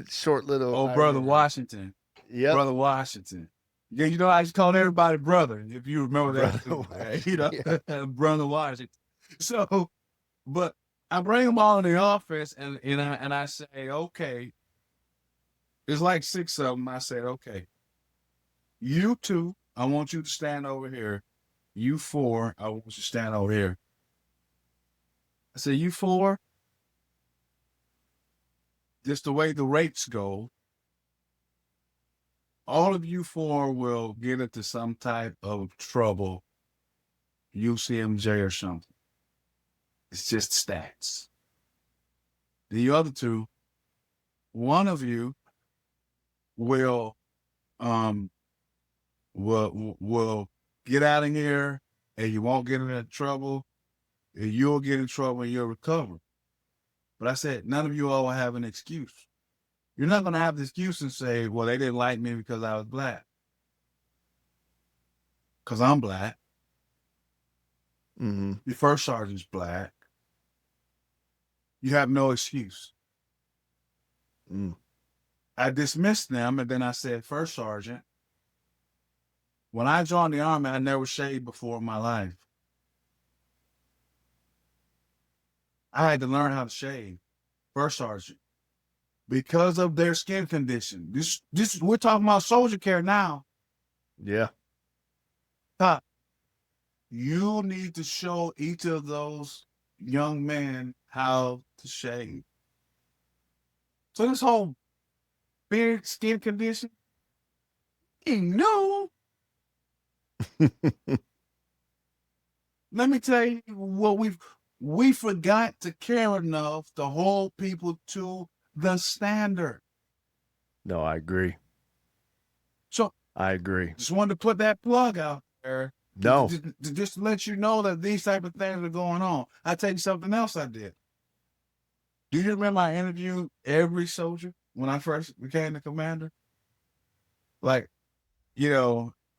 Short little. Oh, Brother Washington. Yep. Brother Washington. Yeah, I just called everybody brother, if you remember that. Brother Brother Washington. So, but I bring them all in the office, and I say, okay. It's like 6 of them. I said, okay. You 2, I want you to stand over here. You 4, I want you to stand over here. I said, you 4, just the way the rates go, all of you 4 will get into some type of trouble, UCMJ or something. It's just stats. The other 2, one of you will get out of here, and you won't get into trouble, and you'll get in trouble and you'll recover. But I said, none of you all will have an excuse. You're not going to have the excuse and say, well, they didn't like me because I was black. Because I'm black. Mm-hmm. Your first sergeant's black. You have no excuse. Mm. I dismissed them, and then I said, First Sergeant, when I joined the Army, I never shaved before in my life. I had to learn how to shave, First Sergeant, because of their skin condition. This we're talking about soldier care now. Yeah. Top, you need to show each of those young men how to shave. So this whole beard skin condition, no. Let me tell you what we forgot to care enough to hold people to the standard. No, I agree. So I agree. just wanted to put that plug out there. No. Just to let you know that these type of things are going on. I tell you something else I did. Do you remember I interviewed every soldier when I first became the commander? Like,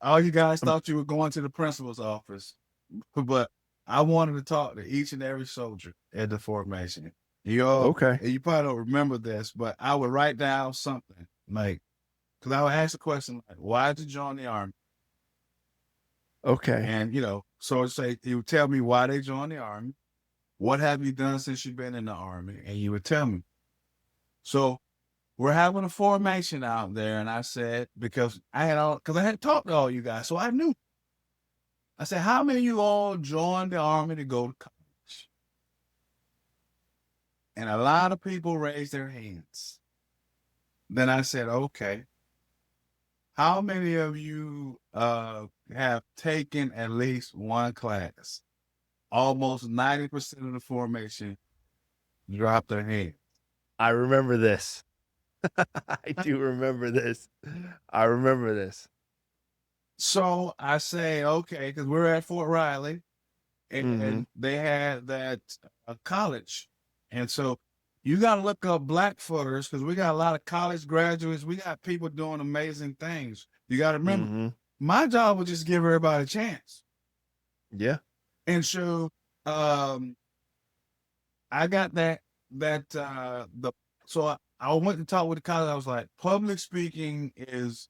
all you guys thought you were going to the principal's office, but I wanted to talk to each and every soldier at the formation. Okay. You probably don't remember this, but I would write down something like, because I would ask the question like, why did you join the Army? Okay. And, so say, he would tell me why they joined the Army. What have you done since you've been in the Army? And you would tell me. So we're having a formation out there. And I said, because I had talked to all you guys, so I knew. I said, how many of you all joined the Army to go to college? And a lot of people raised their hands. Then I said, okay, how many of you have taken at least one class? Almost 90% of the formation dropped their hand. I remember this. I do remember this. I remember this. So I say, okay, because we're at Fort Riley, and Mhm. they had that college. And so you got to look up Blackfooters because we got a lot of college graduates. We got people doing amazing things. You got to remember, Mhm. my job was just give everybody a chance. Yeah. And so I got so I went to talk with the college. I was like, public speaking is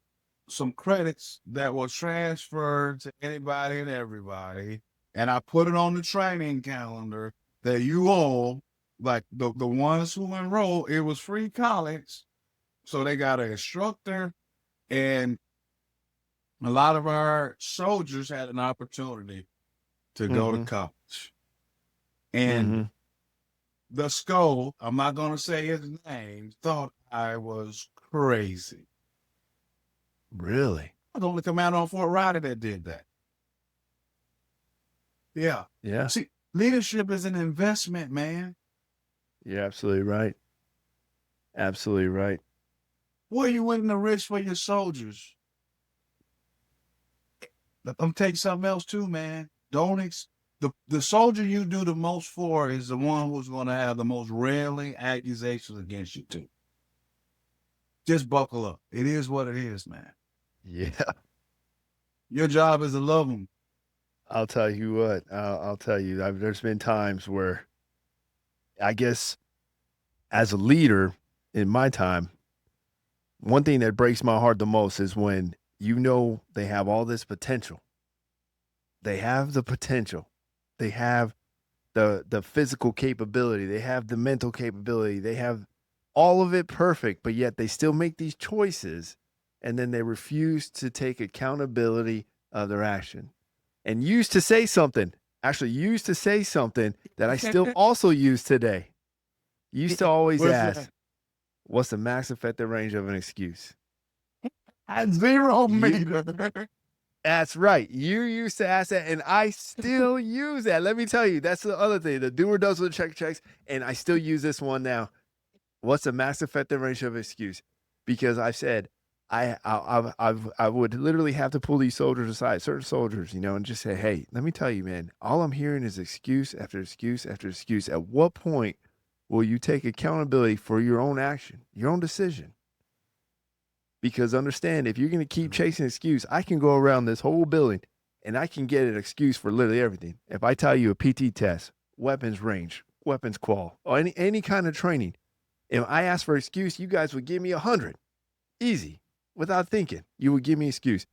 some credits that will transfer to anybody and everybody. And I put it on the training calendar that you all, like the ones who enroll, it was free college. So they got an instructor, and a lot of our soldiers had an opportunity to go to college. And Mhm. the skull, I'm not going to say his name, thought I was crazy. Really? I was the only commander on Fort Riley that did that. Yeah. Yeah. See, leadership is an investment, man. You're absolutely right. Absolutely right. What are you willing to risk for your soldiers? I'm taking something else too, man. The soldier you do the most for is the one who's going to have the most railing accusations against you too. Just buckle up. It is what it is, man. Yeah. Your job is to love them. I'll tell you what. I'll tell you. There's been times where, I guess, as a leader in my time, one thing that breaks my heart the most is when they have all this potential. They have the potential. They have the physical capability. They have the mental capability. They have all of it perfect, but yet they still make these choices, and then they refuse to take accountability of their action. And used to say something that I still also use today. Used to always What's ask, that? what's the max effective range of an excuse? At 0 meter. That's right. You used to ask that, and I still use that. Let me tell you, that's the other thing. The doer does with the checks, and I still use this one now. What's the max effective range of excuse? Because I've said I would literally have to pull these soldiers aside, certain soldiers, and just say, hey, let me tell you, man, all I'm hearing is excuse after excuse after excuse. At what point will you take accountability for your own action, your own decision? Because understand, if you're going to keep chasing excuse, I can go around this whole building and I can get an excuse for literally everything. If I tell you a PT test, weapons range, weapons qual, or any kind of training, if I ask for excuse, you guys would give me 100. Easy. Without thinking, you would give me excuse.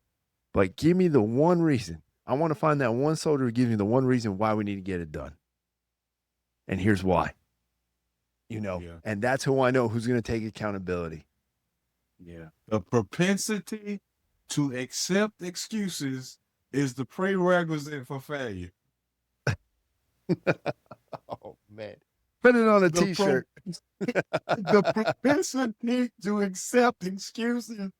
But give me the one reason. I want to find that one soldier who gives me the one reason why we need to get it done. And here's why. And that's who I know who's going to take accountability. Yeah. The propensity to accept excuses is the prerequisite for failure. Oh, man. Put it on a t-shirt. The propensity to accept excuses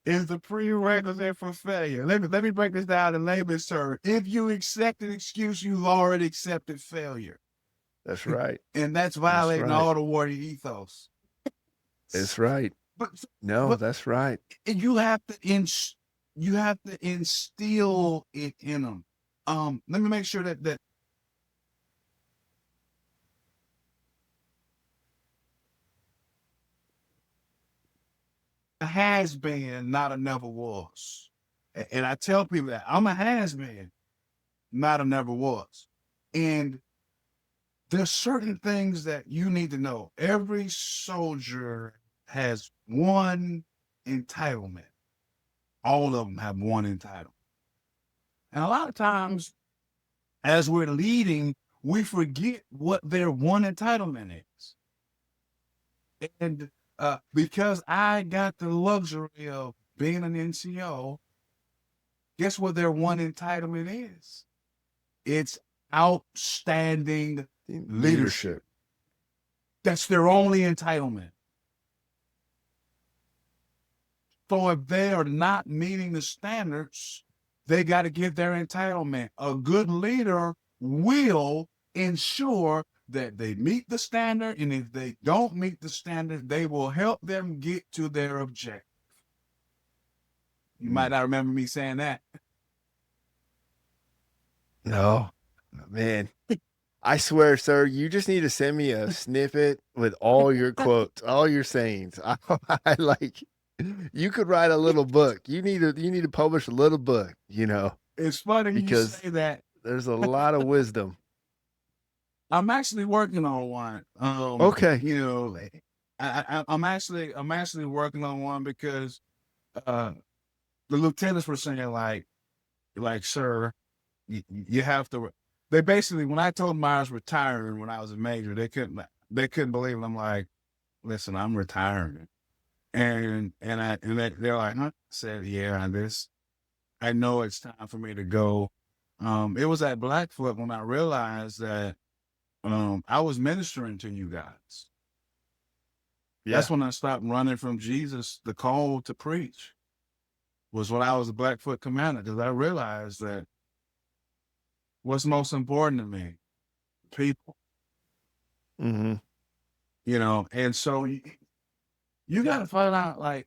is the prerequisite for failure. Let me break this down in layman's terms. If you accept an excuse, you've already accepted failure. That's right. And that's violating all the warrior ethos. That's right. But that's right. You have to instill it in them. let me make sure that a has been, not a never was. And I tell people that I'm a has been, not a never was. And there's certain things that you need to know. Every soldier has one entitlement. All of them have one entitlement. And a lot of times, as we're leading, we forget what their one entitlement is. And because I got the luxury of being an NCO, guess what their one entitlement is? It's outstanding leadership. That's their only entitlement. So if they are not meeting the standards, they got to get their entitlement. A good leader will ensure that they meet the standard, and if they don't meet the standard, they will help them get to their objective. You might not remember me saying that. No, man. I swear, sir, you just need to send me a snippet with all your quotes, all your sayings. I like. You could write a little book. You need to publish a little book. It's funny because you say that. there's a lot of wisdom. I'm actually working on one. Okay. I'm actually working on one because the lieutenants were saying like, sir, you have to. They basically, when I told them I was retiring when I was a major, they couldn't believe it. I'm like, listen, I'm retiring, and they're like, huh? I said, yeah, I know it's time for me to go. It was at Blackfoot when I realized that I was ministering to you guys. Yeah. That's when I stopped running from Jesus. The call to preach was when I was a Blackfoot commander, because I realized that what's most important to me, people. Mm-hmm. And so you got to find out, like,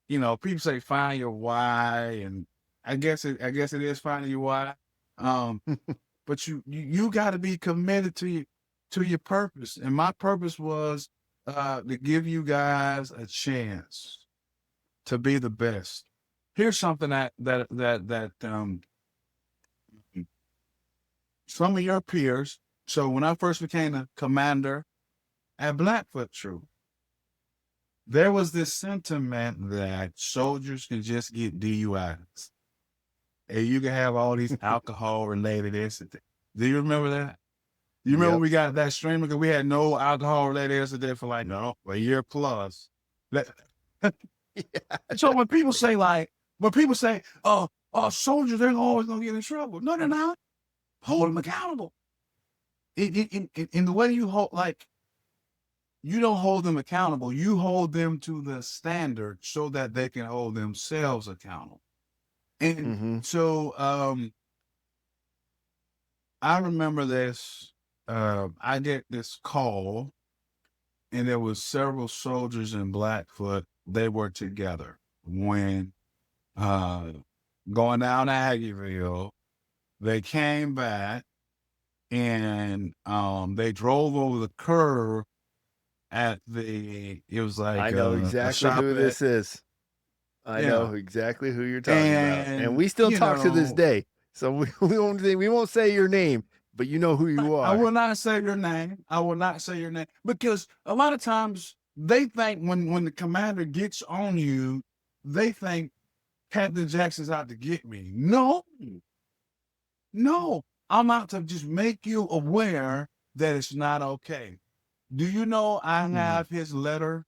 people say find your why, and I guess it is finding your why. But you got to be committed to your purpose. And my purpose was to give you guys a chance to be the best. Here's something that some of your peers. So when I first became a commander at Blackfoot Troop, there was this sentiment that soldiers can just get DUIs. And you can have all these alcohol-related incidents. Do you remember that? You remember Yep. we got that stream because we had no alcohol-related incident for like a year plus. So when people say, oh, soldiers, they're always gonna get in trouble. No, they're not. Hold them accountable. In the way you hold, like, you don't hold them accountable. You hold them to the standard so that they can hold themselves accountable. And so I remember this. I get this call, and there was several soldiers in Blackfoot. They were together when going down to Aggieville. They came back, and they drove over the curve at it was like I know exactly who this is. I know exactly who you're talking about, and we still talk to this day. So we won't say your name, but you know who you are. I will not say your name. I will not say your name, because a lot of times they think when the commander gets on you, they think Captain Jackson's out to get me. No, I'm out to just make you aware that it's not okay. Do you know I have his letter?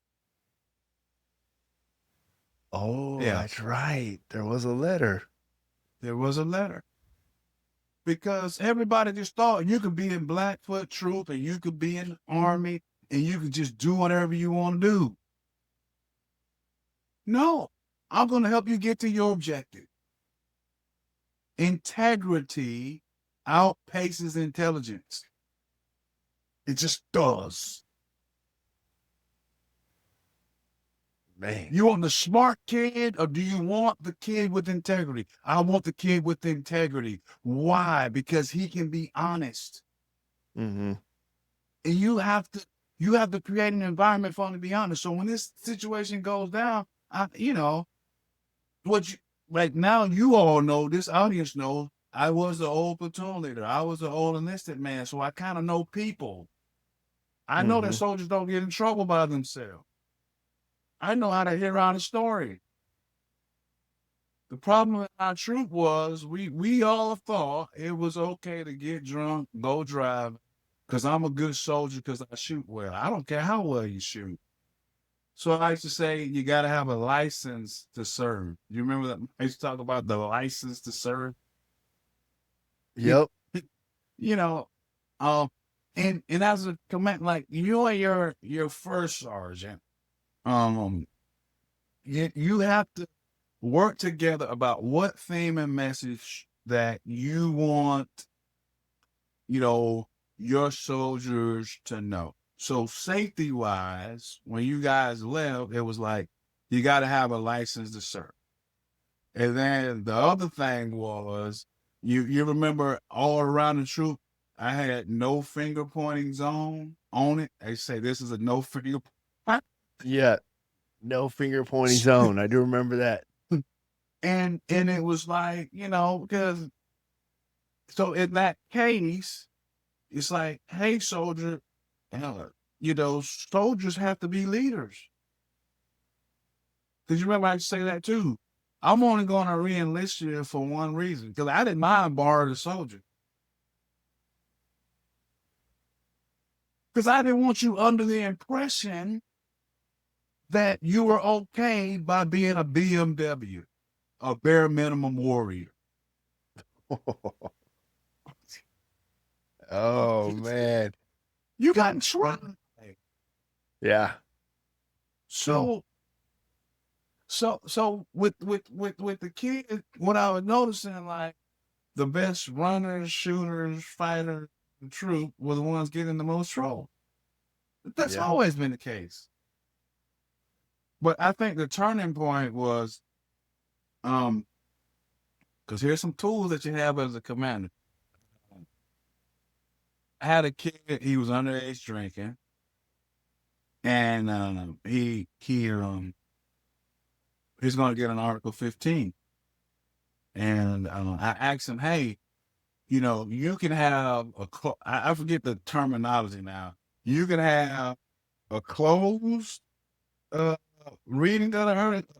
Oh, Yeah. That's right. There was a letter. There was a letter. Because everybody just thought you could be in Blackfoot Troop and you could be in the Army and you could just do whatever you want to do. No, I'm going to help you get to your objective. Integrity outpaces intelligence. It just does. Man. You want the smart kid or do you want the kid with integrity? I want the kid with integrity. Why? Because he can be honest. Mm-hmm. And you have to create an environment for him to be honest. So when this situation goes down, like now you all know, this audience knows, I was the old platoon leader. I was the old enlisted man. So I kind of know people. I know that soldiers don't get in trouble by themselves. I know how to hear out a story. The problem with our troop was we all thought it was okay to get drunk, go drive, because I'm a good soldier because I shoot well. I don't care how well you shoot. So I used to say you got to have a license to serve. You remember that? I used to talk about the license to serve. Yep. And as a command, like you are your first sergeant, you have to work together about what theme and message that you want, your soldiers to know. So safety wise, when you guys left, it was like, you got to have a license to serve. And then the other thing was, you remember all around the troop, I had no finger pointing zone on it. They say this is a no finger. Yeah. No finger pointing zone. I do remember that. And it was like, because so in that case, it's like, hey, soldier, soldiers have to be leaders. Because you remember I used to say that too. I'm only going to re-enlist you for one reason, because I didn't mind borrowing a soldier. Because I didn't want you under the impression that you were okay by being a BMW, a bare minimum warrior. Oh man. You got in trouble. Yeah. So with the kid, what I was noticing, like the best runners, shooters, fighters, the troop were the ones getting the most trouble. That's always been the case. But I think the turning point was, because here's some tools that you have as a commander. I had a kid, he was underage drinking, and he's going to get an Article 15. And I asked him, hey, you can have I forget the terminology now. You can have a closed reading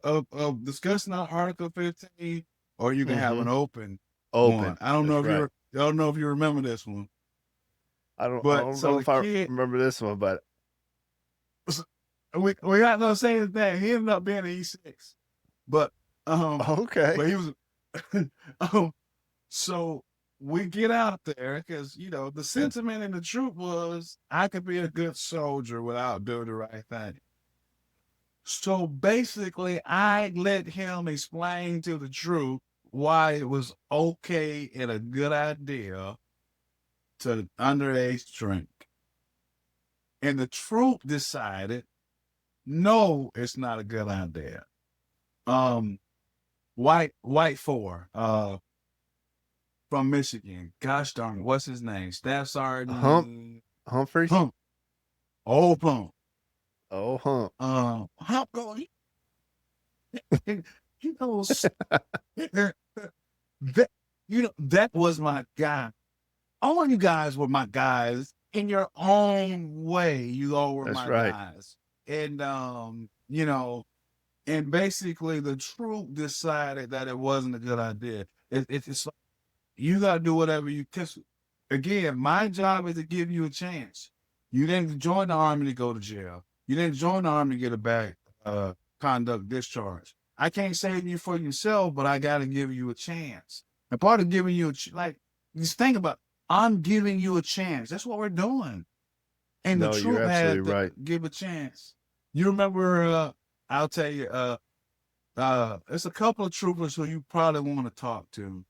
of discussing Article 15, or you can have an open one. I don't know if you remember this one. I don't know if I remember this one, but we got no saying that he ended up being an E6. But okay. But he was so we get out there because the sentiment in the troop was I could be a good soldier without doing the right thing. So basically I let him explain to the troop why it was okay and a good idea to underage drink. And the troop decided, no, it's not a good idea. White 4, from Michigan. Gosh darn it, what's his name? Staff Sergeant Humphreys? Hump. Old Plum. Oh, Hump. Hump going. He knows that was my guy. All of you guys were my guys in your own way. You all were my guys. And and basically the troop decided that it wasn't a good idea. It's like, you gotta do whatever you, because again, my job is to give you a chance. You didn't join the Army to go to jail. You didn't join the Army to get a bad conduct discharge. I can't save you for yourself, but I gotta give you a chance. And part of giving you just think about, I'm giving you a chance. That's what we're doing. And the troop had to give a chance. You remember, I'll tell you, there's a couple of troopers who you probably want to talk to.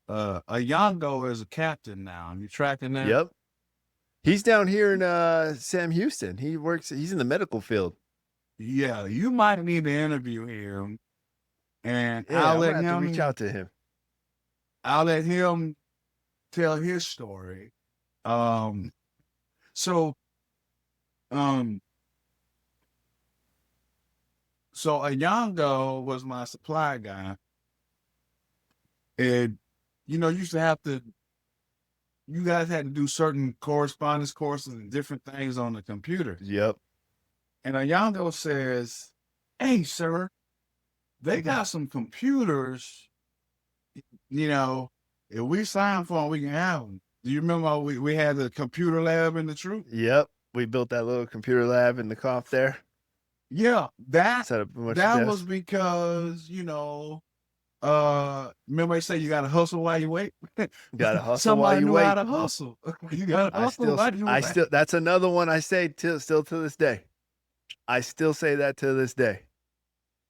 Ayango is a captain now. You tracking that? Yep. He's down here in Sam Houston. He's in the medical field. yeah, you might need to interview him, and Yeah, I'm gonna have to reach out to him. I'll let him tell his story. Um, so, um, so Ayongo was my supply guy, and used to have to. You guys had to do certain correspondence courses and different things on the computer. Yep. And Ayongo says, "Hey, sir, they got some computers. If we sign for them, we can have them." Do you remember we had the computer lab in the troop? Yep. We built that little computer lab in the conf there. Yeah, that Set up a bunch of that desks. was because remember I say you gotta hustle while you wait. Gotta hustle Somebody while you knew wait. how to hustle. You gotta hustle while you wait. That's another one I say still to this day. I still say that to this day.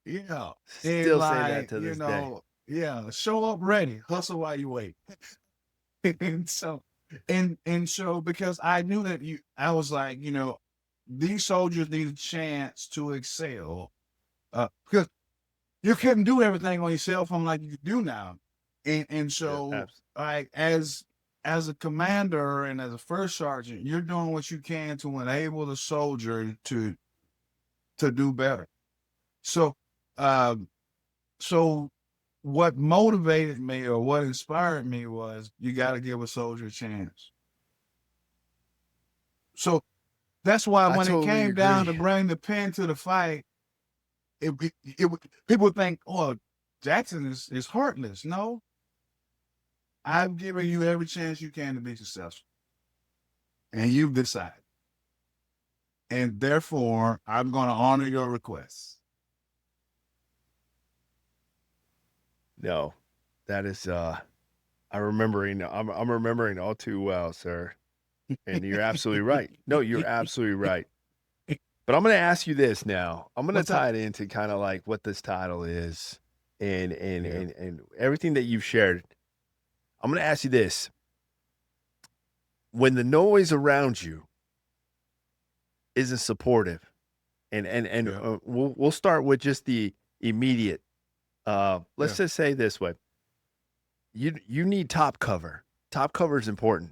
Yeah, Still and say that to this day. yeah, show up ready, hustle while you wait. and so, and so because I knew that I was like, these soldiers need a chance to excel, because you couldn't do everything on your cell phone like you do now, and so like as a commander and as a first sergeant, you're doing what you can to enable the soldier to do better. So, so what motivated me or what inspired me was you got to give a soldier a chance. So that's why when it came down to bring the pen to the fight, people think, oh, Jackson is heartless. No, I've given you every chance you can to be successful, and you've decided, and therefore I'm going to honor your requests. No, that is I'm remembering all too well, sir. And you're absolutely right. No, you're absolutely right. But I'm going to ask you this now. I'm going to tie it into kind of like what this title is and everything that you've shared. I'm going to ask you this. When the noise around you isn't supportive, and we'll start with just the immediate. Let's just say this way. You need top cover. Top cover is important.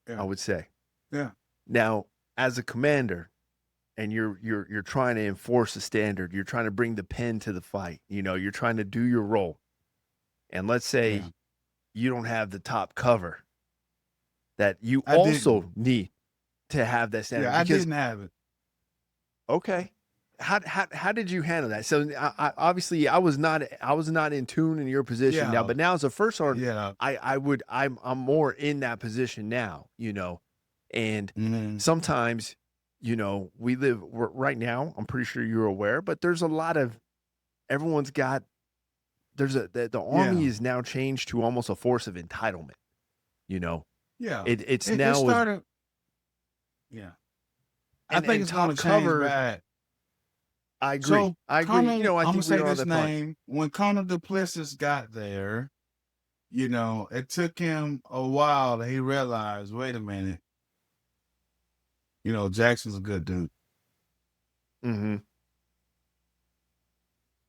I would say. Yeah. Now, as a commander, and you're trying to enforce a standard, you're trying to bring the pen to the fight. You're trying to do your role. And let's say you don't have the top cover that you also need to have that standard. Yeah, I didn't have it. Okay. How did you handle that? So obviously I was not in tune in your position now, but now as a first sergeant, I'm more in that position now, and sometimes, we live right now, I'm pretty sure you're aware, but there's a lot of, everyone's got, the Army is now changed to almost a force of entitlement, It started. I think it's going to change that. I agree. So, I agree. Colonel, I I'm think gonna say we're on this the front. name. When Colonel Duplessis got there, it took him a while that he realized, wait a minute, Jackson's a good dude. Mm-hmm.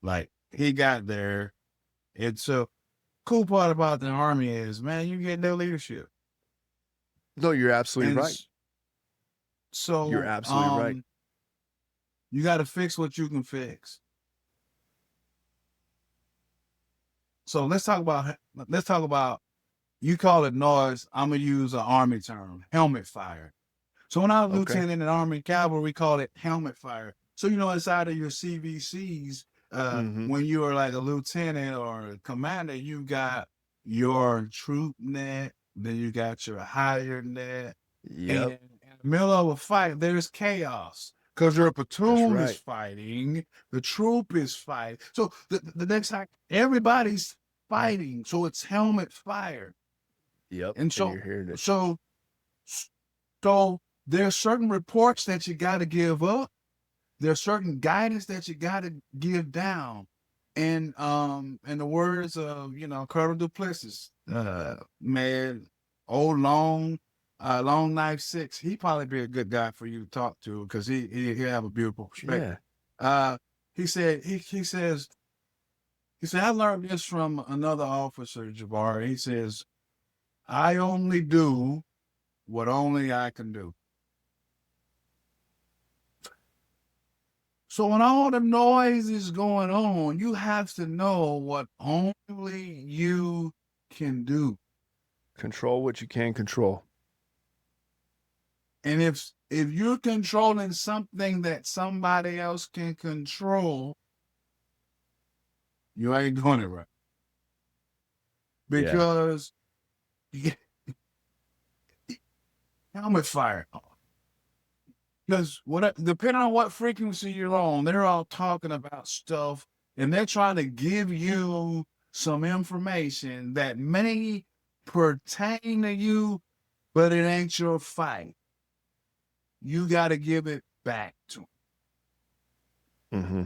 Like, he got there. It's a cool part about the Army is, man, you get their leadership. No, you're absolutely right. So you're absolutely right. You got to fix what you can fix. So let's talk about, you call it noise. I'm going to use an Army term, helmet fire. So when I was lieutenant in the Army Cavalry, we call it helmet fire. So, inside of your CVCs, when you are like a lieutenant or a commander, you got your troop net, then you got your higher net. Yep. And in the middle of a fight, there's chaos. Because your platoon is fighting, the troop is fighting. So the next time, everybody's fighting. So it's helmet fire. Yep. And so, you're hearing it. so there are certain reports that you got to give up. There's certain guidance that you got to give down. And in the words of, Colonel Duplessis, man, old Long Knife 6, he probably be a good guy for you to talk to because he'll have a beautiful perspective. He said, he says, I learned this from another officer, Jabari. He says, I only do what only I can do. So when all the noise is going on, you have to know what only you can do. Control what you can control. And if you're controlling something that somebody else can control, you ain't doing it right. Because helmet fire. Because depending on what frequency you're on, they're all talking about stuff and they're trying to give you some information that may pertain to you, but it ain't your fight. You got to give it back to them. Mm-hmm.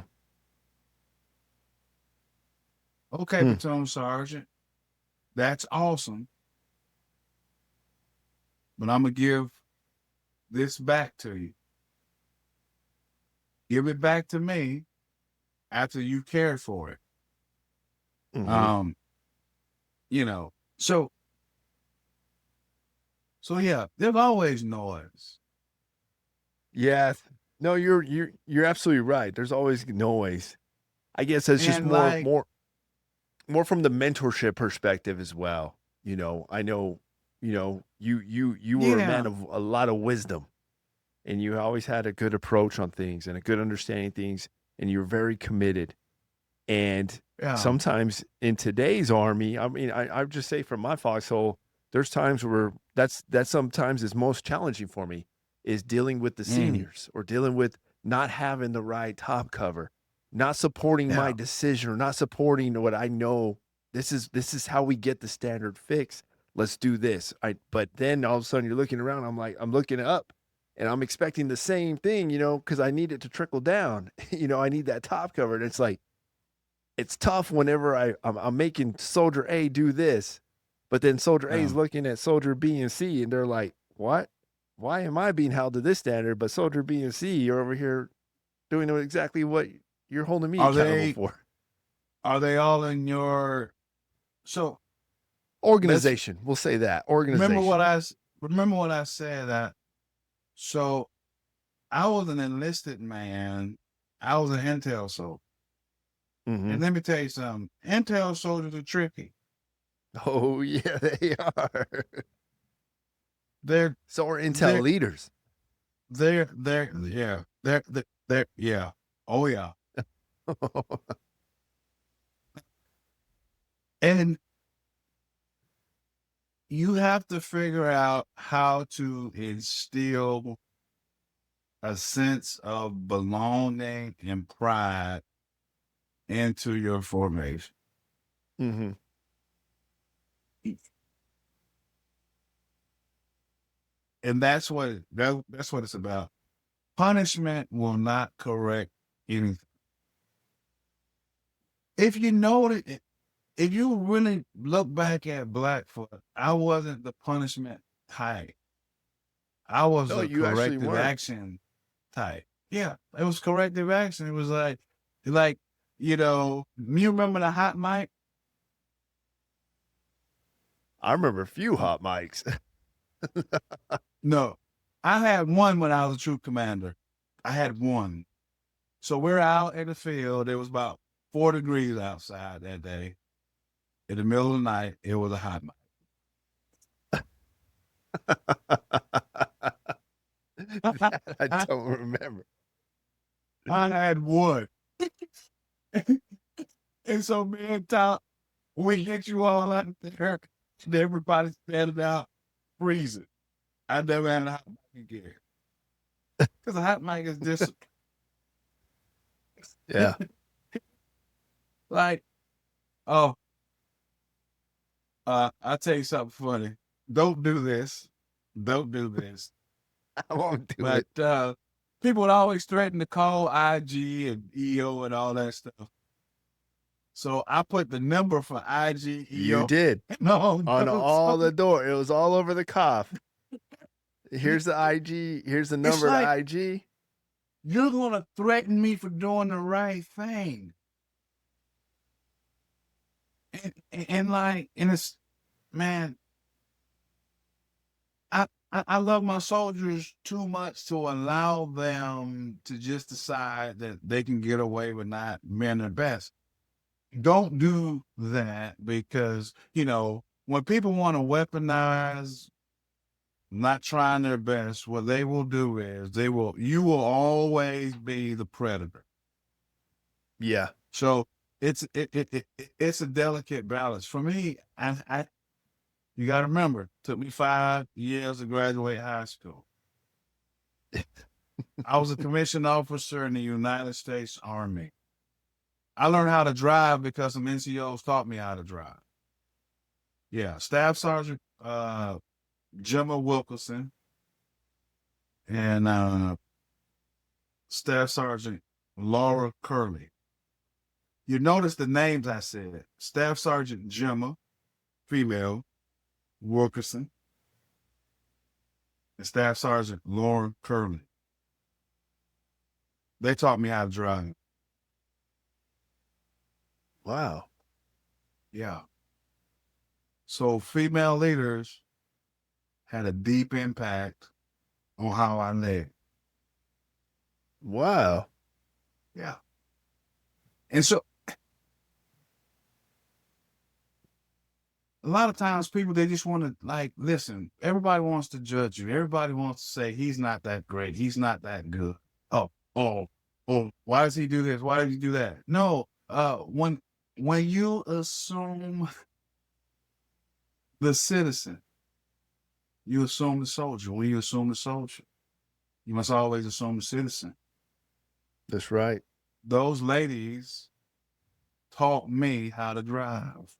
Okay, Platoon Sergeant, that's awesome. But I'm going to give this back to you. Give it back to me after you cared for it. Mm-hmm. You know, so yeah, there's always noise. Yeah. No, you're absolutely right. There's always noise. I guess it's just And more from the mentorship perspective as well. You know, I know, you were a man of a lot of wisdom, and you always had a good approach on things and a good understanding of things, and you're very committed. And sometimes in today's Army, I mean, I just say from my foxhole, there's times where that's sometimes is most challenging for me, is dealing with the seniors or dealing with not having the right top cover, not supporting my decision or not supporting what I know. This is how we get the standard fix. Let's do this. But then all of a sudden you're looking around. I'm looking up and I'm expecting the same thing, because I need it to trickle down. I need that top cover. And it's like, it's tough whenever I'm making Soldier A do this, but then Soldier A is looking at Soldier B and C and they're like, what? Why am I being held to this standard? But Soldier B and C are over here doing exactly what you're holding me accountable for. Are they all in your organization? We'll say that organization. Remember what I said that. So I was an enlisted man. I was an intel soldier. Mm-hmm. And let me tell you something. Intel soldiers are tricky. Oh yeah, they are. So are intel leaders. Yeah. Oh yeah. And you have to figure out how to instill a sense of belonging and pride into your formation. Mm-hmm. And that's what it's about. Punishment will not correct anything. If you really look back at Blackfoot, I wasn't the punishment type. I was a corrective action type. Yeah, it was corrective action. It was like, you remember the hot mic? I remember a few hot mics. No, I had one when I was a troop commander. I had one. So we're out in the field. It was about 4 degrees outside that day. In the middle of the night, it was a hot mic. I don't remember. I had one. And so me and Tom, we get you all out there, and everybody standing out, freezing. I never had a hot mic again. Because a hot mic is just yeah. I'll tell you something funny. Don't do this. I won't do it. But people would always threaten to call IG and EO and all that stuff. So I put the number for IG, EO. You did. On all the door. It was all over the cough. Here's the IG. Here's the number to IG. you're going to threaten me for doing the right thing. And it's, man, I love my soldiers too much to allow them to just decide that they can get away with not being their best. Don't do that, because, when people want to weaponize not trying their best, what they will do is you will always be the predator. Yeah. So it's a delicate balance. For me, you got to remember, it took me 5 years to graduate high school. I was a commissioned officer in the United States Army. I learned how to drive because some NCOs taught me how to drive. Yeah, Staff Sergeant Gemma Wilkerson and Staff Sergeant Laura Curley. You notice the names I said. Staff Sergeant Gemma, female, Wilkerson, and Staff Sergeant Laura Curley. They taught me how to drive. Wow. Yeah. So female leaders had a deep impact on how I led. Wow. Yeah. And so a lot of times people, they just want to listen, everybody wants to judge you. Everybody wants to say he's not that great. He's not that good. Oh, why does he do this? Why does he do that? No, when you assume the citizen, you assume the soldier. When you assume the soldier, you must always assume the citizen. That's right. Those ladies taught me how to drive.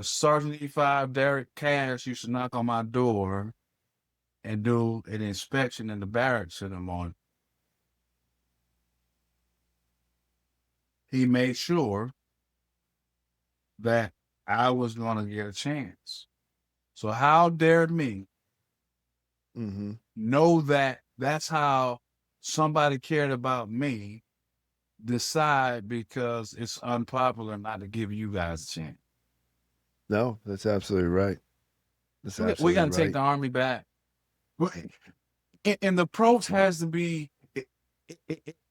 Sergeant E5 Derek Cash used to knock on my door and do an inspection in the barracks in the morning. He made sure that I was going to get a chance. So how dare me know that that's how somebody cared about me, decide because it's unpopular not to give you guys a chance. No, that's absolutely right. That's We absolutely got to right. take the Army back. And the approach has to be,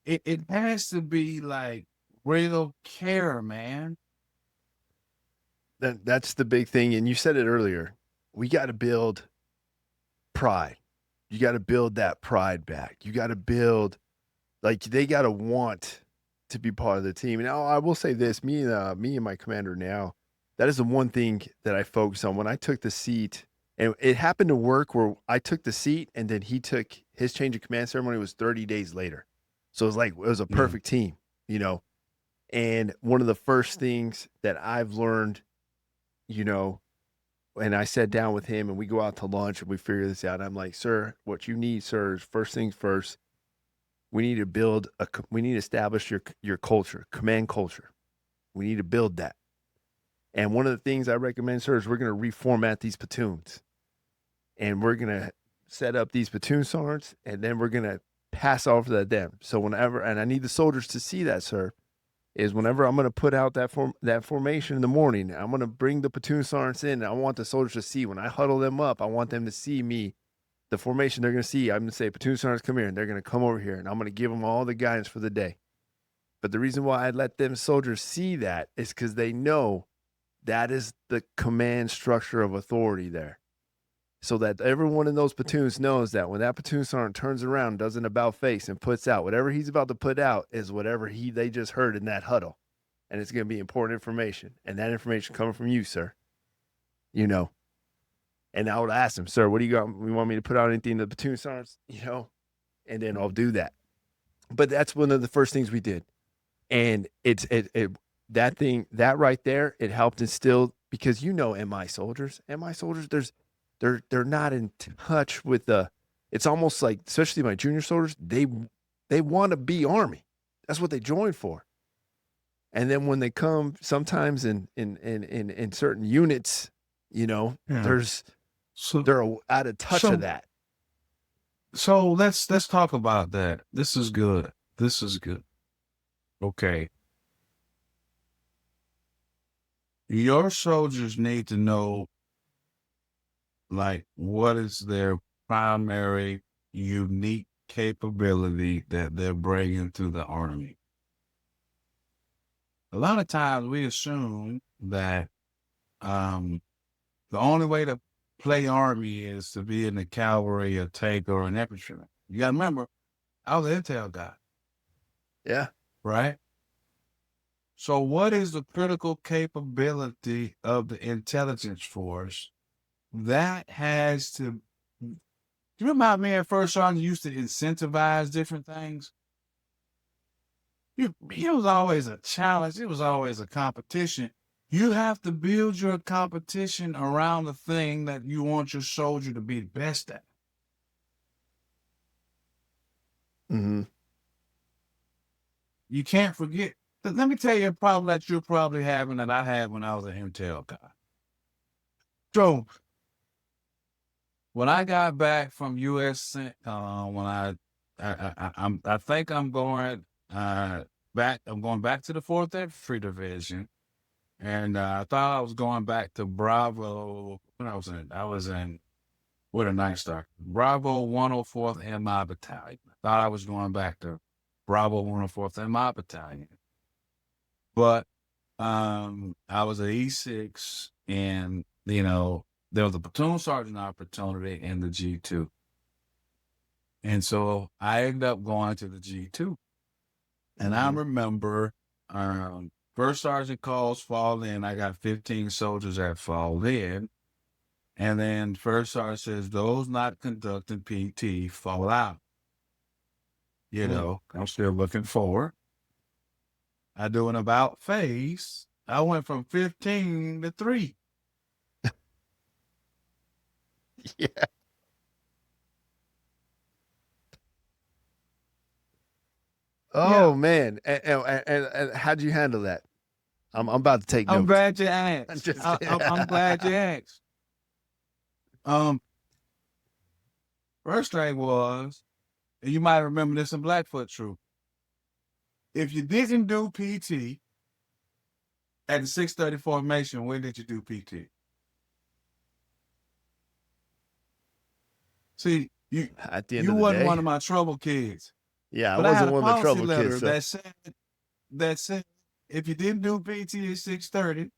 it has to be like real care, man. That's the big thing. And you said it earlier. We got to build pride. You got to build that pride back. You got to build, they got to want to be part of the team. And I will say this, me and my commander now, that is the one thing that I focus on. When I took the seat, and it happened to work where I took the seat and then he took his change of command ceremony was 30 days later. So it was a perfect team, And one of the first things that I've learned, and I sat down with him and we go out to lunch and we figure this out. I'm like, sir, what you need, sir, is first things first. We need to establish your culture, command culture. We need to build that. And one of the things I recommend, sir, is we're going to reformat these platoons. And we're going to set up these platoon sergeants, and then we're going to pass off to them. So and I need the soldiers to see that, sir, is whenever I'm going to put out that formation in the morning, I'm going to bring the platoon sergeants in, and I want the soldiers to see. When I huddle them up, I want them to see me, the formation they're going to see. I'm going to say, platoon sergeants, come here, and they're going to come over here, and I'm going to give them all the guidance for the day. But the reason why I let them soldiers see that is because they know that is the command structure of authority there. So that everyone in those platoons knows that when that platoon sergeant turns around, does an about face and puts out, whatever he's about to put out is whatever they just heard in that huddle. And it's going to be important information. And that information coming from you, sir. And I would ask him, sir, what do you got? You want me to put out anything to the platoon sergeants? And then I'll do that. But that's one of the first things we did. And that right there, it helped instill, because MI soldiers, they're not in touch with it's almost like, especially my junior soldiers, they want to be Army. That's what they joined for. And then when they come sometimes in certain units, they're out of touch of that. So let's talk about that. This is good. This is good. Okay. Your soldiers need to know, like, what is their primary unique capability that they're bringing to the army. A lot of times we assume that the only way to play army is to be in the cavalry, a tank, or an infantryman. You got to remember, I was an intel guy, Yeah. right? So what is the critical capability of the intelligence force that has to? Do you remember how me at First Sergeant used to incentivize different things? It was always a challenge. It was always a competition. You have to build your competition around the thing that you want your soldier to be the best at. Mm-hmm. You can't forget. Let me tell you a problem that you're probably having that I had when I was an intel guy. So when I got back from U.S. When I think I'm going back. I'm going back to the 4th Infantry Division, and I thought I was going back to Bravo. When I was in with a Night Star, Bravo 104th MI Battalion. I thought I was going back to Bravo 104th MI Battalion, but I was at E6, and there was a platoon sergeant opportunity in the G2. And so I ended up going to the G2. And I remember first sergeant calls fall in. I got 15 soldiers that fall in. And then first sergeant says, those not conducting PT fall out. I'm still looking forward. I do an about phase. I went from 15 to 3. Yeah. Oh man. And how'd you handle that? I'm about to take I'm notes. glad you asked. I'm glad you asked. First thing was, and you might remember this in Blackfoot Troop. If you didn't do PT at the 630 formation, when did you do PT? See, At the end you of the wasn't day. one of my trouble kids. Yeah, But I I had wasn't a one of the policy trouble letter kids. So. that said if you didn't do PT at 630,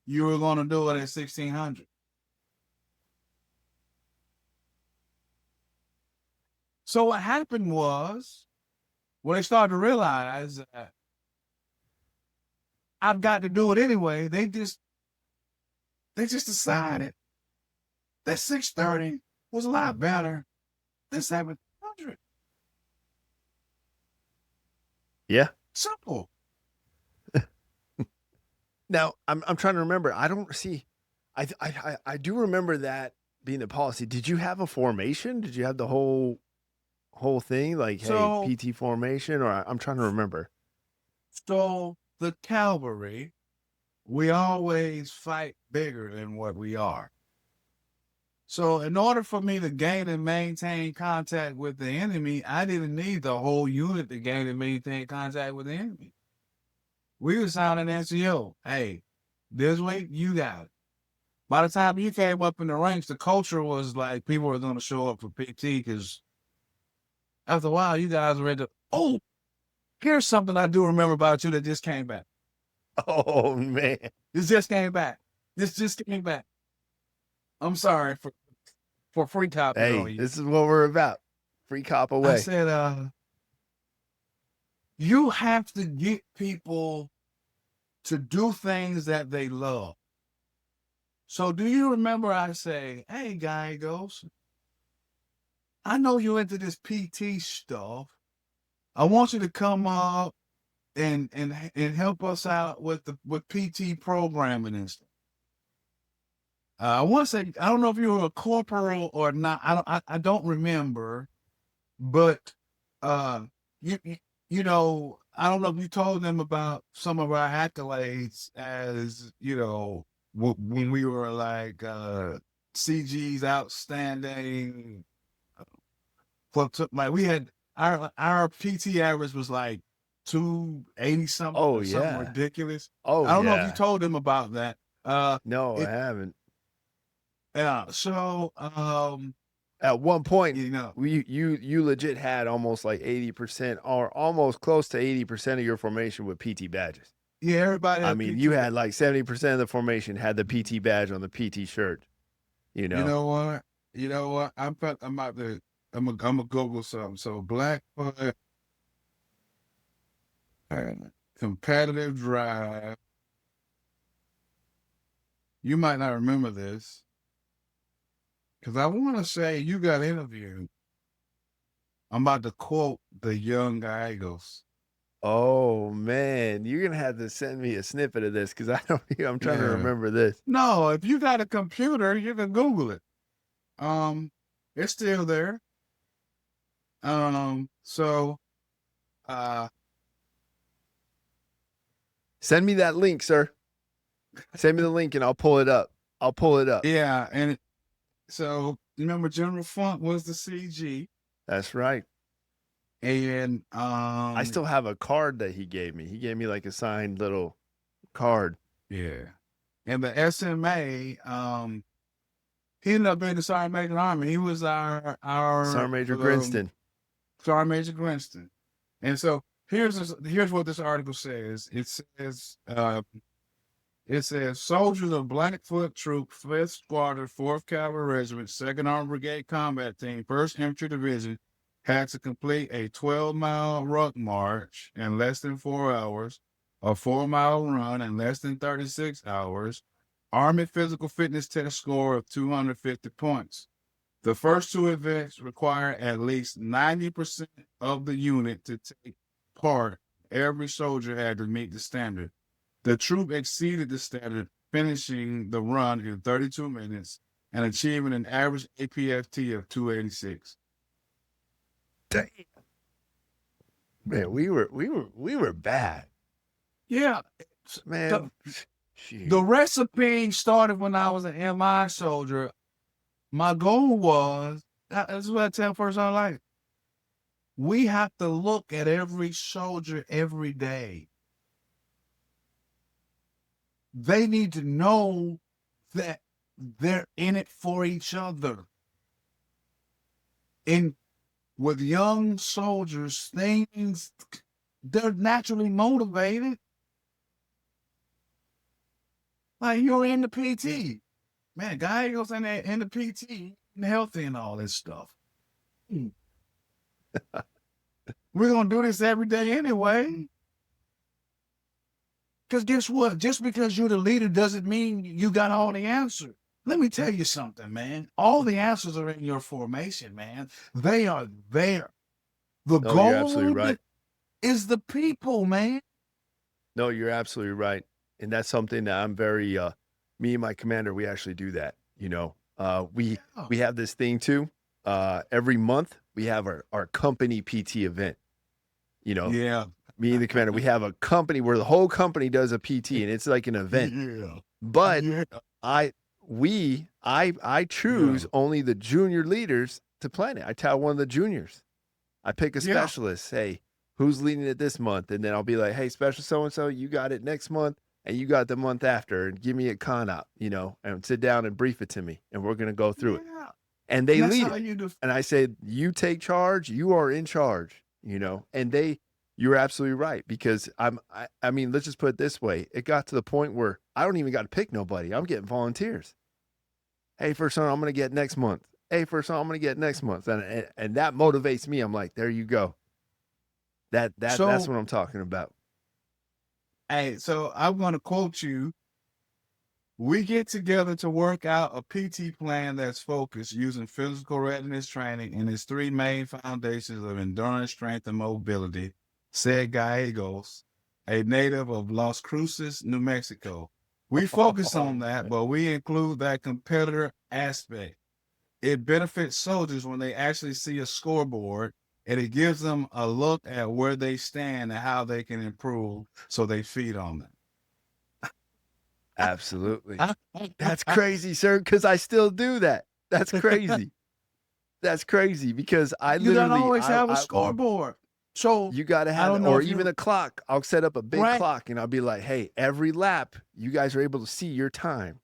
you were going to do it at 1600. So what happened was, when they started to realize that I've got to do it anyway, they just decided that 630 was a lot better than 700. Yeah. Simple. Now I'm trying to remember. I don't see. I do remember that being the policy. Did you have a formation? Did you have the whole thing? Like, So, hey, PT formation? Or I'm trying to remember. So the cavalry, we always fight bigger than what we are. So in order for me to gain and maintain contact with the enemy, I didn't need the whole unit to gain and maintain contact with the enemy. We were sounding NCO. Hey, this way, you got it. By the time you came up in the ranks, the culture was like people were going to show up for PT because after a while, you guys were ready to, oh, here's something I do remember about you that just came back. Oh man, This just came back. This just came back. I'm sorry for free copy. hey, this is what we're about. Free cop away. I said, you have to get people to do things that they love. So do you remember I say, hey, guy goes, I know you're into this PT stuff. I want you to come up and help us out with PT programming and stuff. I want to say, I don't know if you were a corporal or not. I don't remember, but you know, I don't know if you told them about some of our accolades as, when we were like CG's outstanding like we had our PT average was like 280 something, Oh or something yeah. ridiculous. Oh I don't know if you yeah. told them about that. No, I It haven't. yeah. So At one point, you know, you legit had almost like 80% or almost close to 80% of your formation with PT badges. yeah, everybody I had mean, PT. you had like 70% of the formation had the PT badge on the PT shirt. You You know, know what? You know what? I'm about to I'm gonna Google something. So Blackfoot competitive drive. You might not remember this because I want to say you got interviewed. I'm about to quote the young Gallegos. oh man, you're gonna have to send me a snippet of this because I don't. I'm trying to Yeah. remember this. No, if you got a computer, you can Google it. It's still there. So Send me that link, sir. Send me the link and I'll pull it up. I'll pull it up. yeah, and so remember General Funk was the CG, That's right. and I still have a card that he gave me. He gave me like a signed little card. yeah, and the SMA, he ended up being the Sergeant Major of the Army. He was our Sergeant Major Grinston. Sergeant Major Grinston. And so here's what this article says. It says soldiers of Blackfoot Troop, 5th Squadron, 4th Cavalry Regiment, 2nd Armored Brigade Combat Team, 1st Infantry Division had to complete a 12-mile ruck march in less than 4 hours, a 4-mile run in less than 36 hours, Army physical fitness test score of 250 points. The first two events require at least 90% of the unit to take part. Every soldier had to meet the standard. The troop exceeded the standard, finishing the run in 32 minutes and achieving an average APFT of 286. Damn. Man, we were bad. Yeah, Man. the recipe started when I was an MI soldier. My goal was, that's what I tell first on life. We have to look at every soldier every day. They need to know that they're in it for each other. And with young soldiers, they're naturally motivated. Like you're in the PT. Man, guy goes in the PT and healthy and all this stuff. We're going to do this every day anyway. Because guess what? Just because you're the leader doesn't mean you got all the answers. Let me tell you something, man. All the answers are in your formation, man. They are there. The No, goal you're absolutely right. is the people, man. No, you're absolutely right. And that's something that I'm very me and my commander, we actually do that. You know, we have this thing too. Every month we have our company PT event. You know, Yeah. me and the commander, we have a company where the whole company does a PT and it's like an event. Yeah. But Yeah. I choose only the junior leaders to plan it. I tell one of the juniors, I pick a Yeah. specialist, hey, who's leading it this month? And then I'll be like, hey, special so-and-so, you got it next month and you got the month after, and give me a con op, you know, and sit down and brief it to me. And we're going to go through it. And they lead it. And I said, you take charge, you are in charge, you know, and you're absolutely right. Because I mean, let's just put it this way. It got to the point where I don't even got to pick nobody. I'm getting volunteers. Hey, first one I'm going to get next month. Hey, first one I'm going to get next month. And that motivates me. I'm like, there you go. That's what I'm talking about. Hey, so I'm going to quote you. We get together to work out a PT plan that's focused using physical readiness training and its three main foundations of endurance, strength, and mobility, said Gallegos, a native of Las Cruces, New Mexico. We focus on that, but we include that competitor aspect. It benefits soldiers when they actually see a scoreboard, and it gives them a look at where they stand and how they can improve, so they feed on that. Absolutely. That's crazy, sir, because I still do that. That's crazy. That's crazy because I You don't literally, always have a scoreboard. So you got to I have, don't know or if even you a clock. I'll set up a big right. clock and I'll be like, hey, every lap, you guys are able to see your time,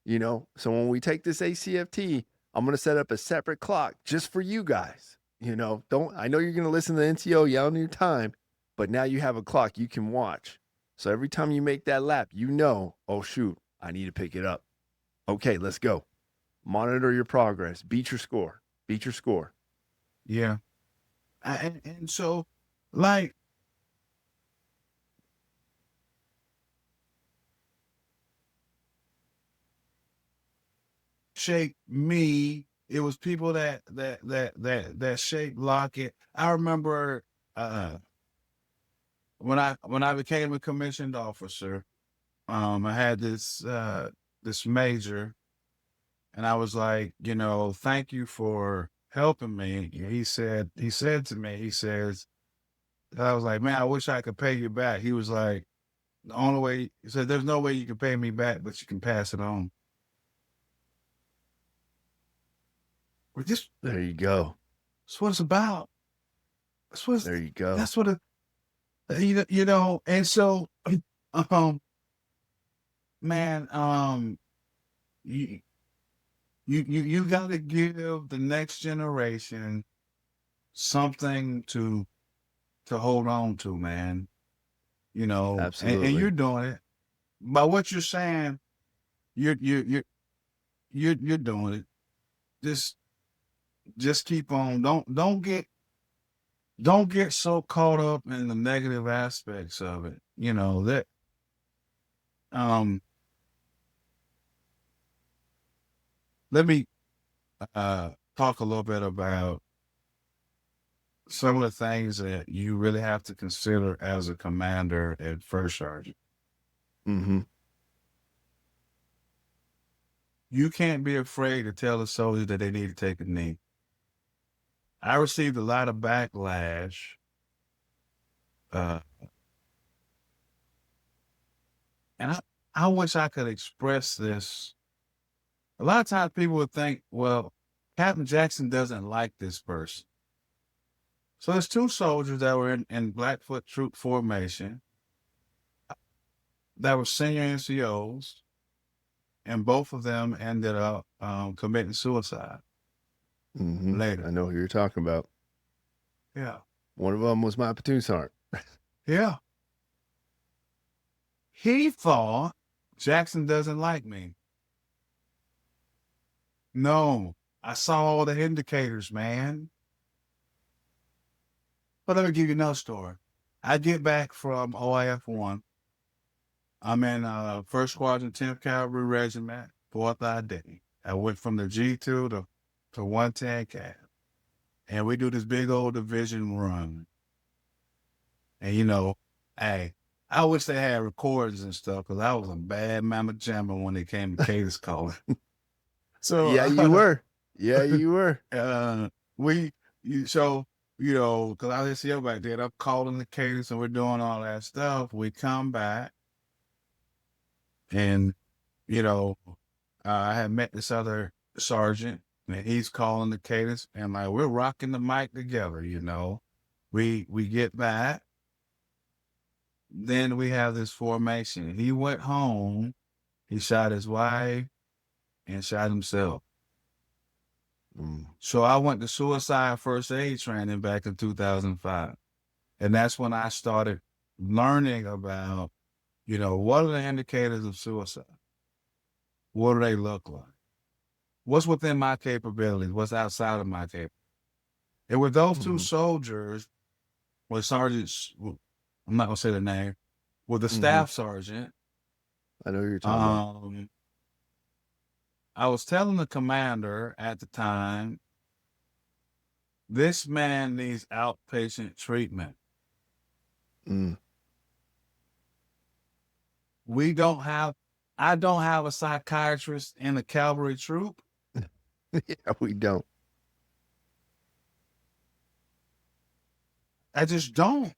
you know? So when we take this ACFT, I'm going to set up a separate clock just for you guys. You know, I know you're going to listen to the NTO yelling your time, but now you have a clock you can watch. So every time you make that lap, you know, oh, shoot, I need to pick it up. Okay, let's go. Monitor your progress. Beat your score. Beat your score. Yeah. And so, like, shaped me. It was people that shaped Lockett. I remember when I became a commissioned officer, I had this major, and I was like, you know, thank you for helping me. He said to me, he says, I was like, man, I wish I could pay you back. He was like, the only way, he said, there's no way you can pay me back, but you can pass it on. We're just, There you go. that's what it's about. That's what There you go. that's what it, you know, and so, um, man, you you got to give the next generation something to hold on to, man. You know, and Absolutely. you're doing it by what you're saying. You're doing it. Just keep on. Don't get so caught up in the negative aspects of it. You know that um let me talk a little bit about some of the things that you really have to consider as a commander and first sergeant. Mm-hmm. You can't be afraid to tell the soldiers that they need to take a knee. I received a lot of backlash and I wish I could express this. A lot of times people would think, well, Captain Jackson doesn't like this person. So there's two soldiers that were in Blackfoot troop formation that were senior NCOs, and both of them ended up committing suicide Mm-hmm. later. I know who you're talking about. Yeah. One of them was my platoon sergeant. Yeah. He thought Jackson doesn't like me. No, I saw all the indicators, man. But let me give you another story. I get back from OIF 1. I'm in 1st Squadron, 10th Cavalry Regiment, 4th ID. I went from the G2 to 110 Cav. And we do this big old division run. And, you know, hey, I wish they had recordings and stuff because I was a bad mama jammer when it came to cadence calling. So Yeah, you were. Yeah, you were. So, you know, because I didn't see everybody there. I'm calling the cadence and we're doing all that stuff. We come back and, you know, I had met this other sergeant and he's calling the cadence and like, we're rocking the mic together, you know. We get back. Then we have this formation. He went home, he shot his wife and shot himself. So I went to suicide first aid training back in 2005. And that's when I started learning about, you know, what are the indicators of suicide? What do they look like? What's within my capabilities? What's outside of my capabilities? And with those two soldiers, with sergeants, I'm not going to say the name, with the staff sergeant, I know who you're talking about. I was telling the commander at the time, this man needs outpatient treatment. I don't have a psychiatrist in the cavalry troop. Yeah, we don't. I just don't.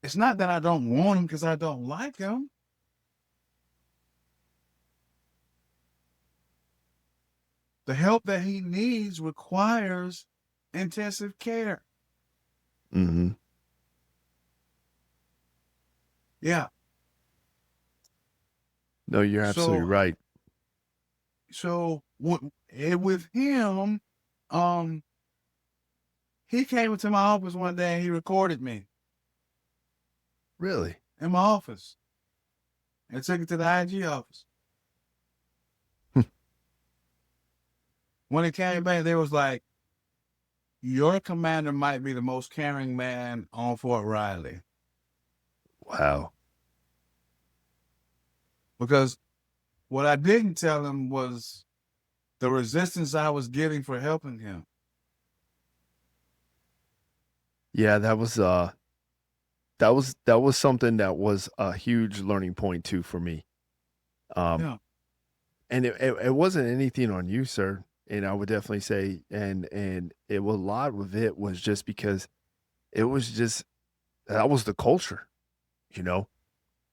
It's not that I don't want him because I don't like him. the help that he needs requires intensive care. Mm-hmm. Yeah. No, you're absolutely So, right. with him, he came into my office one day and he recorded me Really? in my office and took it to the IG office. When it came back, they was like, your commander might be the most caring man on Fort Riley. Wow. Because what I didn't tell him was the resistance I was getting for helping him. Yeah, that was something that was a huge learning point too for me. Yeah. And it wasn't anything on you, sir. And I would definitely say, and it was a lot of it was just because it was just that was the culture, you know.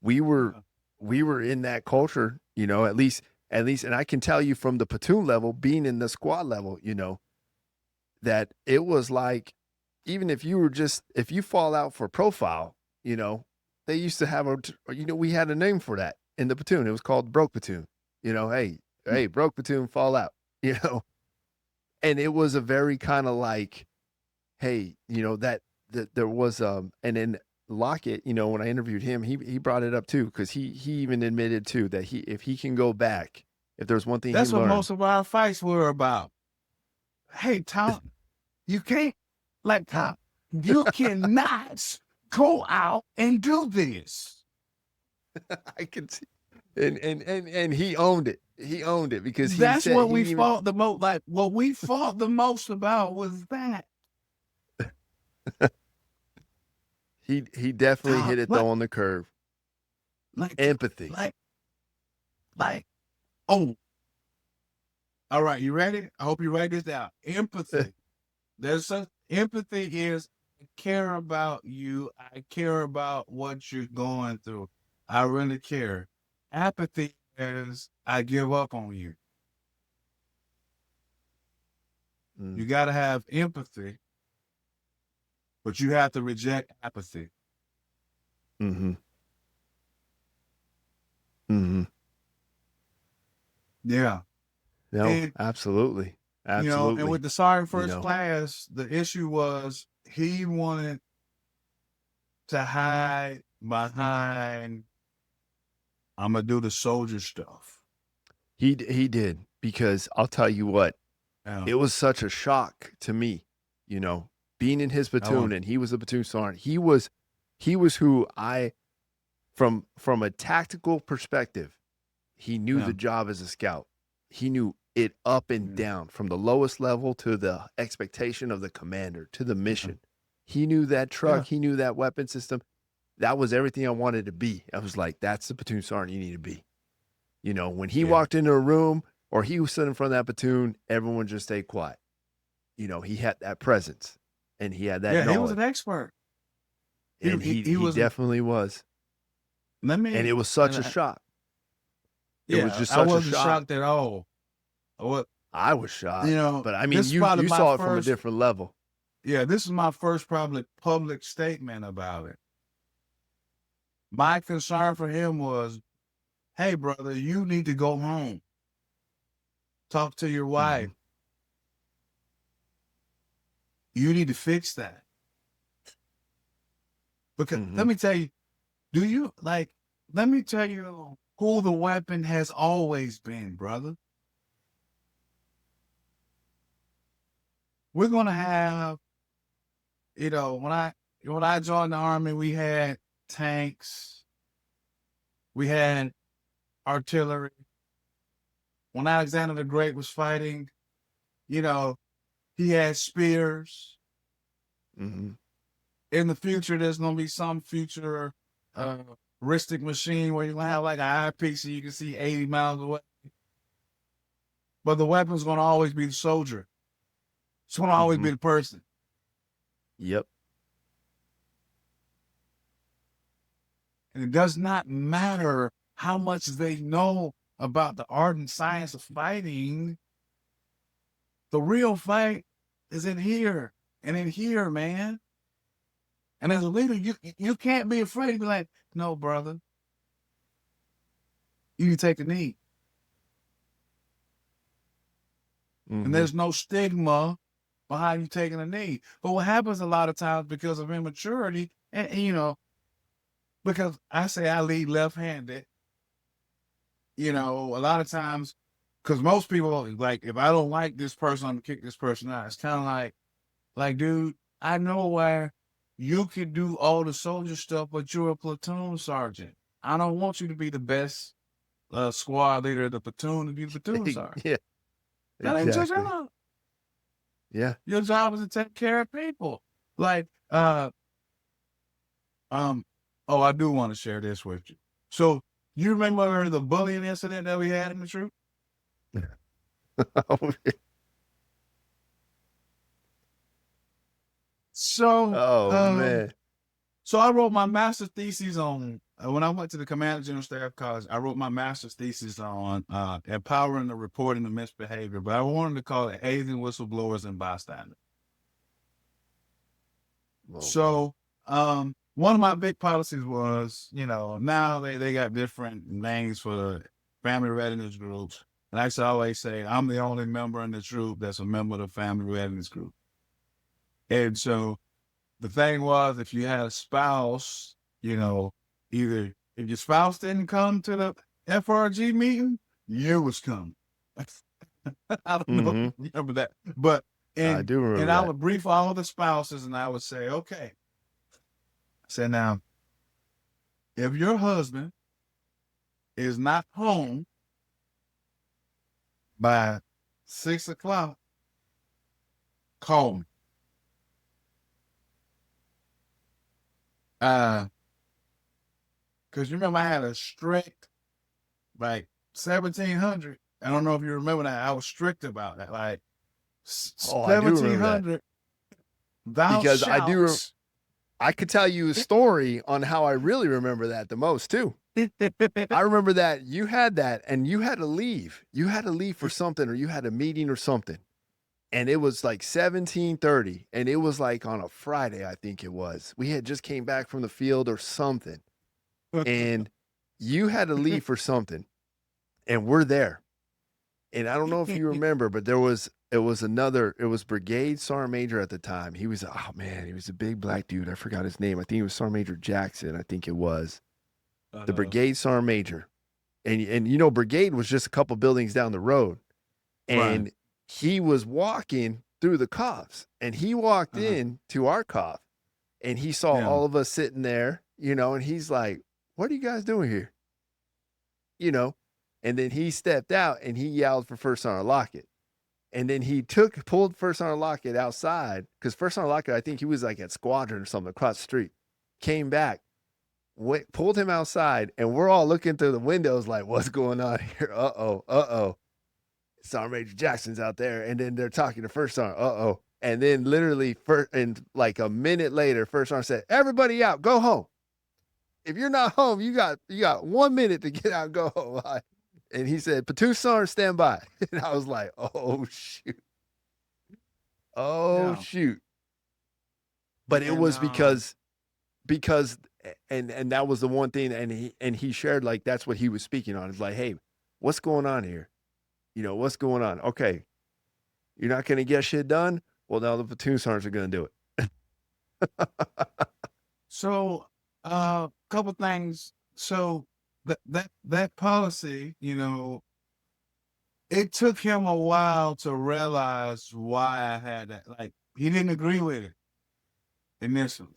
We were in that culture, you know, at least, and I can tell you from the platoon level, being in the squad level, you know, that it was like, even if you fall out for profile, you know, they used to have we had a name for that in the platoon. It was called broke platoon. You know, hey, broke platoon, fall out. You know, and it was a very kind of like, hey, you know, that there was and then Lockett, you know, when I interviewed him, he brought it up too, because he even admitted too that if he can go back, if there's one thing That's he what learned, most of our fights were about. Hey, Tom, you can't, like, Tom, you cannot go out and do this. I can see, and he owned it. He owned it because he That's said what we fought the most. Like, what we fought the most about was that. He definitely Tom, hit it though on the curve. like Empathy. like, oh, all right, you ready? I hope you write this down. Empathy. Empathy is, I care about you. I care about what you're going through. I really care. Apathy is, I give up on you. Mm. You got to have empathy, but you have to reject apathy. Mm-hmm. Mm-hmm. Yeah. No, And, absolutely. Absolutely. you know, and with the Sergeant First know. Class, the issue was he wanted to hide behind, I'm going to do the soldier stuff. He did, because I'll tell you what, Yeah. it was such a shock to me, you know, being in his platoon and he was a platoon sergeant. He was who I, from a tactical perspective, he knew the job as a scout. He knew it up and down, from the lowest level to the expectation of the commander to the mission. He knew that truck. He knew that weapon system. That was everything I wanted to be. I was like, that's the platoon sergeant you need to be. You know, when he walked into a room or he was sitting in front of that platoon, everyone just stayed quiet. You know, he had that presence and he had that knowledge. He was an expert. And he definitely was. And it was such a shock. It was just such a shock. I wasn't shocked at all. I was shocked. You know, but I mean, you saw it from a different level. Yeah, this is my first probably public statement about it. My concern for him was, hey, brother, you need to go home. Talk to your wife. You need to fix that. Because let me tell you, let me tell you who the weapon has always been, brother. We're going to have, you know, when I joined the Army, we had tanks, we had artillery. When Alexander the Great was fighting, you know, he had spears. In the future, there's going to be some futuristic machine where you're going to have like an eyepiece so you can see 80 miles away. But the weapon's going to always be the soldier. It's going to always be the person. Yep. And it does not matter how much they know about the art and science of fighting. The real fight is in here and in here, man. And as a leader, you can't be afraid to be like, no, brother, you can take a knee. Mhm. And there's no stigma behind you taking a knee. But what happens a lot of times because of immaturity, and you know, because I say I lead left-handed, you know, a lot of times, because most people, like, if I don't like this person, I'm gonna kick this person out. It's kind of like, dude, I know where you can do all the soldier stuff, but you're a platoon sergeant. I don't want you to be the best squad leader of the platoon to be the platoon sergeant. Yeah, That ain't your exactly. job. Yeah. Your job is to take care of people. Like, oh, I do want to share this with you. So you remember the bullying incident that we had in the troop? So, Oh, man. so I wrote my master's thesis on when I went to the Command General Staff College. I wrote my master's thesis on empowering the reporting of misbehavior, but I wanted to call it hazing whistleblowers and bystanders. Oh, So, one of my big policies was, you know, now they got different names for the family readiness groups. And I used to always say, I'm the only member in the troop that's a member of the family readiness group. And so the thing was, if you had a spouse, you know, either if your spouse didn't come to the FRG meeting, you was coming. I don't know if Mhm. you remember that, but I do remember and I that. would brief all of the spouses, and I would say, okay. I said, now, if your husband is not home by 6 o'clock, call me. Because you remember I had a strict, like 1700. I don't know if you remember that. I was strict about that. Like Oh, I do remember that. 1700, thou Because shalt. I could tell you a story on how I really remember that the most too. I remember that you had that and you had to leave. You had to leave for something or you had a meeting or something. And it was like 17:30 and it was like on a Friday, I think it was. We had just came back from the field or something. And you had to leave for something. And we're there. And I don't know if you remember, but it was Brigade Sergeant Major at the time. He was, oh man, he was a big black dude. I forgot his name. I think it was Sergeant Major Jackson. I think it was the Brigade Sergeant Major. And you know, Brigade was just a couple buildings down the road. And he was walking through the cops and he walked in to our cop and he saw all of us sitting there, you know, and he's like, what are you guys doing here? You know, and then he stepped out and he yelled for First Sergeant Lockett. And then he pulled First Sergeant Lockett outside because First Sergeant Lockett, I think he was like at Squadron or something across the street, came back, pulled him outside, and we're all looking through the windows like, what's going on here? Uh-oh. Sergeant Major Jackson's out there. And then they're talking to First Sergeant, uh-oh. And then literally, and like a minute later, First Sergeant said, everybody out, go home. If you're not home, you got 1 minute to get out and go home. And he said, platoon sergeant, stand by. And I was like, oh, shoot. Oh, shoot. But it was because and that was the one thing. And he shared, like, that's what he was speaking on. It's like, hey, what's going on here? You know, what's going on? Okay. You're not going to get shit done? Well, now the platoon sergeants are going to do it. So, couple things. So that policy, you know, it took him a while to realize why I had that. Like, he didn't agree with it initially.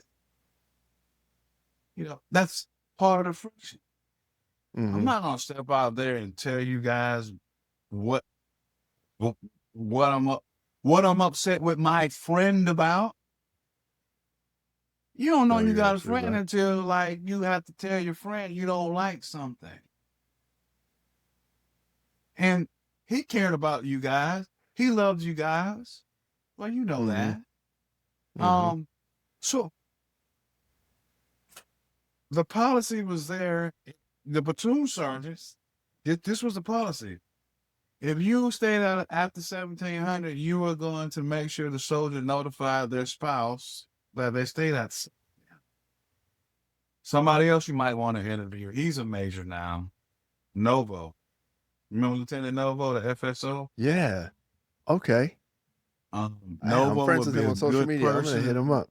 You know, that's part of the friction. I'm not gonna step out there and tell you guys what I'm upset with my friend about. You don't know you got a friend until, like, you have to tell your friend you don't like something. And he cared about you guys. He loved you guys. Well, you know that. So the policy was there. The platoon sergeants, this was the policy. If you stayed out after 1700, you were going to make sure the soldier notified their spouse that they stayed at. Somebody else you might want to interview. He's a major now. Novo. Remember Lieutenant Novo, the FSO? Yeah. Okay. I'm Novo friends would with be him a on social good media. I'm gonna hit him person up.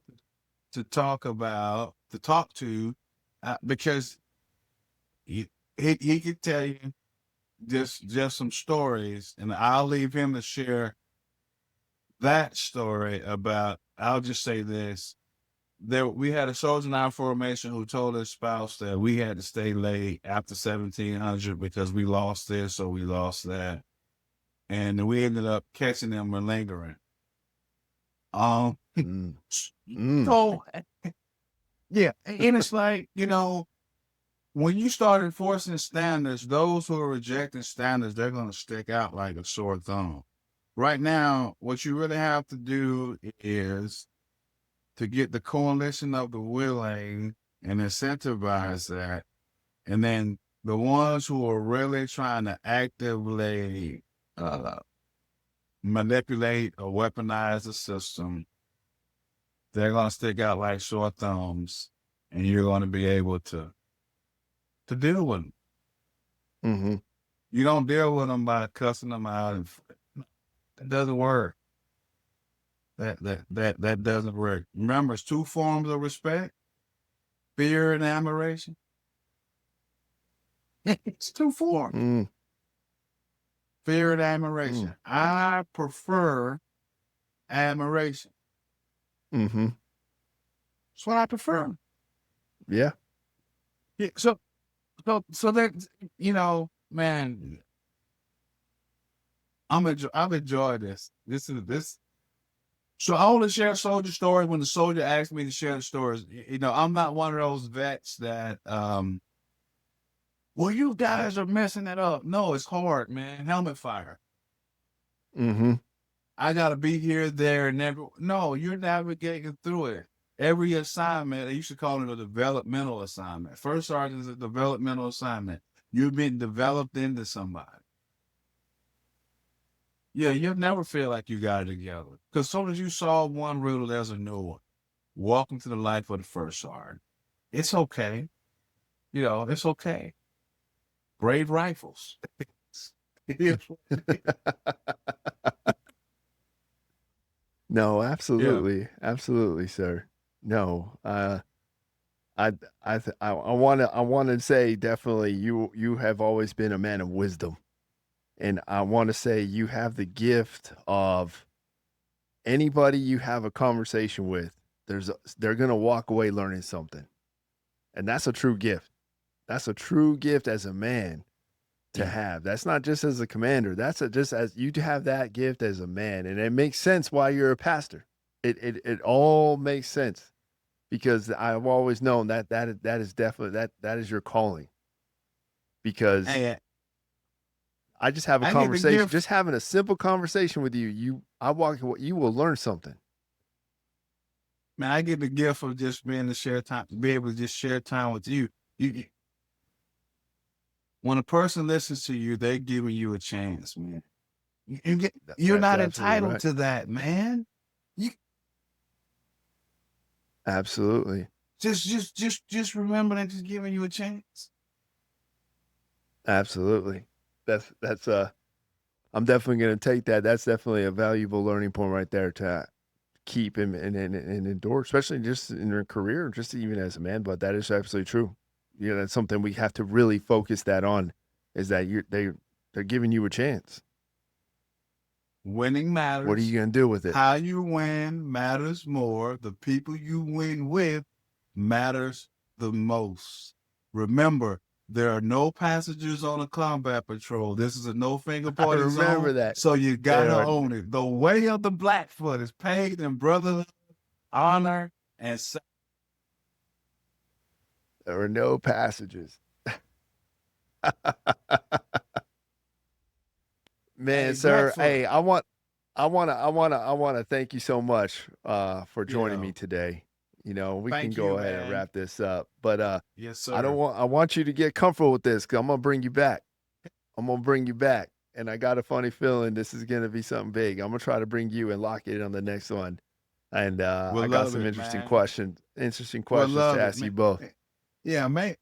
to talk to, because he could tell you just some stories, and I'll leave him to share that story about. I'll just say this: we had a soldier in our formation who told his spouse that we had to stay late after 1700 because we lost this or we lost that, and we ended up catching them lingering. Mm. Mm. So yeah, and it's like, when you start enforcing standards, those who are rejecting standards, they're going to stick out like a sore thumb. Right now, what you really have to do is to get the coalition of the willing and incentivize that. And then the ones who are really trying to actively manipulate or weaponize the system, they're going to stick out like sore thumbs, and you're going to be able to deal with them. Mm-hmm. You don't deal with them by cussing them out, and that doesn't work. That doesn't work. Remember, it's two forms of respect: fear and admiration. It's two forms. Mm. Fear and admiration. I prefer admiration. Mm-hmm. That's what I prefer. Yeah. Yeah. So that, man, I've enjoyed this. This. So I only share soldier stories when the soldier asks me to share the stories. I'm not one of those vets that, well, you guys are messing it up. No, it's hard, man. Helmet fire. Mm-hmm. I got to be here, there, and everywhere. No, you're navigating through it. Every assignment, they used to call it a developmental assignment. First sergeant is a developmental assignment. You've been developed into somebody. Yeah, you'll never feel like you got it together. Because as soon as you solve one riddle, there's a new one. Welcome to the life of the first sergeant. It's okay. It's okay. Brave rifles. No, absolutely. Absolutely, sir. No. I want to say definitely you have always been a man of wisdom. And I want to say you have the gift of anybody you have a conversation with, they're going to walk away learning something. And that's a true gift. That's a true gift as a man to have. That's not just as a commander. That's just as you have that gift as a man. And it makes sense why you're a pastor. It all makes sense because I've always known that is definitely that is your calling. Because I just have a conversation, just having a simple conversation with you. You will learn something. Man, I get the gift of just being able to just share time with you. When a person listens to you, they're giving you a chance, man. You're not entitled to that, man. Absolutely. Just remember that just giving you a chance. Absolutely. That's I'm definitely going to take that. That's definitely a valuable learning point right there to keep and endure, especially just in your career, just even as a man. But that is absolutely true. That's something we have to really focus that on, is that they're giving you a chance. Winning matters. What are you going to do with it? How you win matters more. The people you win with matters the most. Remember, there are no passengers on a combat patrol. This is a no finger pointing zone. Remember that. So you gotta own it. The way of the Blackfoot is paid in brotherhood, honor, and there are no passengers. Man, sir. Hey, I want to thank you so much for joining me today. We can go ahead and wrap this up, but yes, sir. I want you to get comfortable with this, because I'm gonna bring you back. and I got a funny feeling this is gonna be something big. I'm gonna try to bring you and lock it on the next one. And We'll I got love some it, interesting man. questions We'll to love it, ask you man. both. Yeah, man.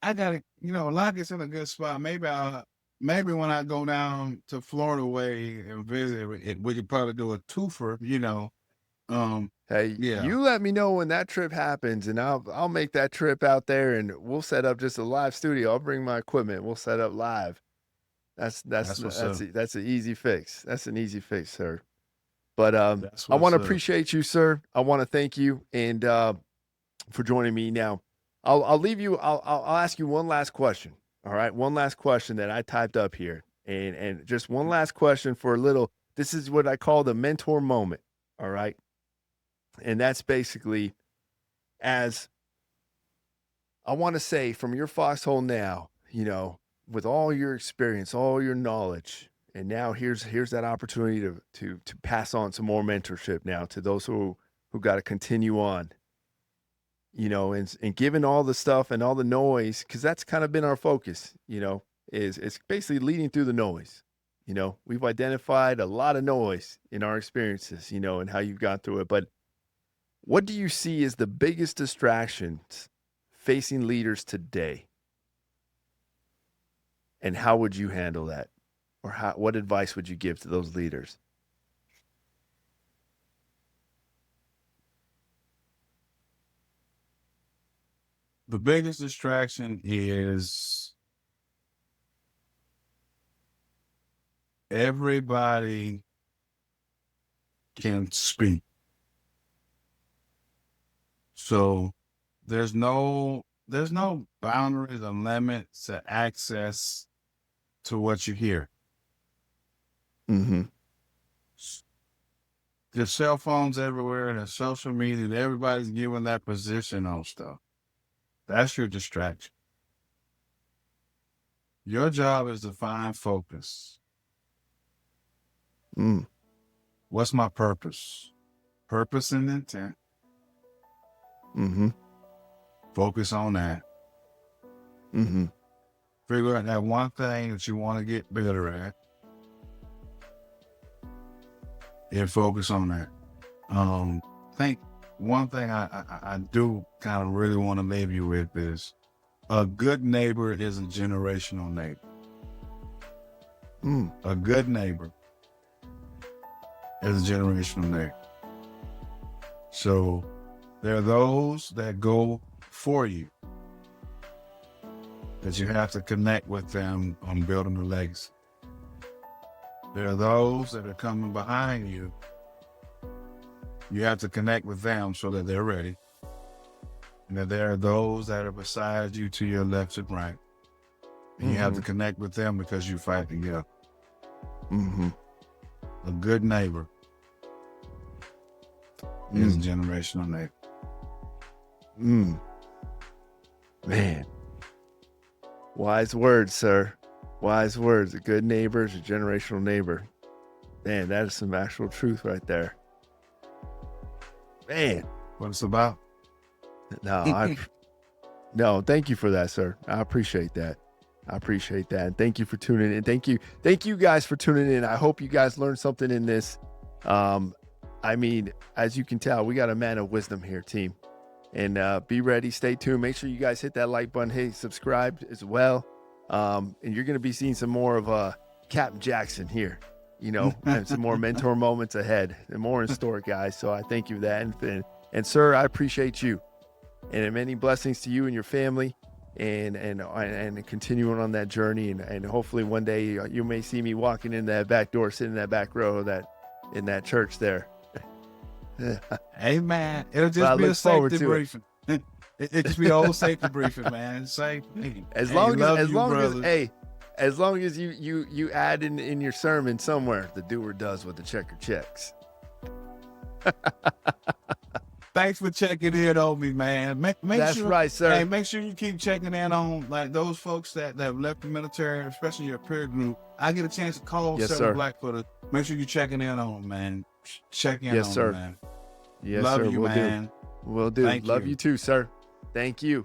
I gotta, lock us in a good spot. Maybe when I go down to Florida way and visit, we could probably do a twofer. Hey, Yeah, you let me know when that trip happens, and I'll make that trip out there, and we'll set up just a live studio. I'll bring my equipment. We'll set up live. that's what's up. That's an easy fix. That's an easy fix, sir. But That's I want what's to up. appreciate you, sir. I want to thank you and for joining me. Now, I'll leave you. I'll ask you one last question. All right, one last question that I typed up here, and just one last question for a little. This is what I call the mentor moment. All right, and that's basically as I want to say from your foxhole now. With all your experience, all your knowledge, and now here's that opportunity to pass on some more mentorship now to those who got to continue on. And given all the stuff and all the noise, because that's kind of been our focus. Is it's basically leading through the noise. We've identified a lot of noise in our experiences. And how you've gone through it. But what do you see as the biggest distractions facing leaders today? And how would you handle that? Or what advice would you give to those leaders? The biggest distraction is everybody can speak. So there's no boundaries or limits to access to what you hear. Mm-hmm. There's cell phones everywhere, there's social media, everybody's giving that position on stuff. That's your distraction. Your job is to find focus. What's my purpose? Purpose and intent. Mm-hmm. Focus on that. Mm-hmm. Figure out that one thing that you want to get better at. And focus on that. I think one thing I do kind of really want to leave you with is a good neighbor is a generational neighbor. A good neighbor is a generational neighbor. So there are those that go for you, that you have to connect with them on building a legacy. There are those that are coming behind you. You have to connect with them so that they're ready. And that there are those that are beside you to your left and right. And you have to connect with them because you fight together. A good neighbor is a generational neighbor. Man. Wise words, sir. Wise words. A good neighbor is a generational neighbor. Man, that is some actual truth right there. Man. What it's about? No, thank you for that, sir. I appreciate that. And thank you for tuning in. Thank you guys for tuning in. I hope you guys learned something in this. I mean, as you can tell, we got a man of wisdom here, team. And be ready, stay tuned. Make sure you guys hit that like button. Hey, subscribe as well. And you're going to be seeing some more of Captain Jackson here, and some more mentor moments ahead and more in store, guys. So I thank you for that. And sir, I appreciate you. And many blessings to you and your family, and continuing on that journey. And hopefully one day you may see me walking in that back door, sitting in that back row in that church there. Hey man, it'll just be a safety briefing. It just be an old safety briefing, man. Safe. As long as you add in your sermon somewhere, the doer does what the checker checks. Thanks for checking in on me, man. That's sure, right, sir. Hey, make sure you keep checking in on like those folks that have left the military, especially your peer group. I get a chance to call several Blackfooters. Make sure you're checking in on them, man. Check in on them, man. Yes, Love sir. you, man. Will do. Love you too, sir. Thank you.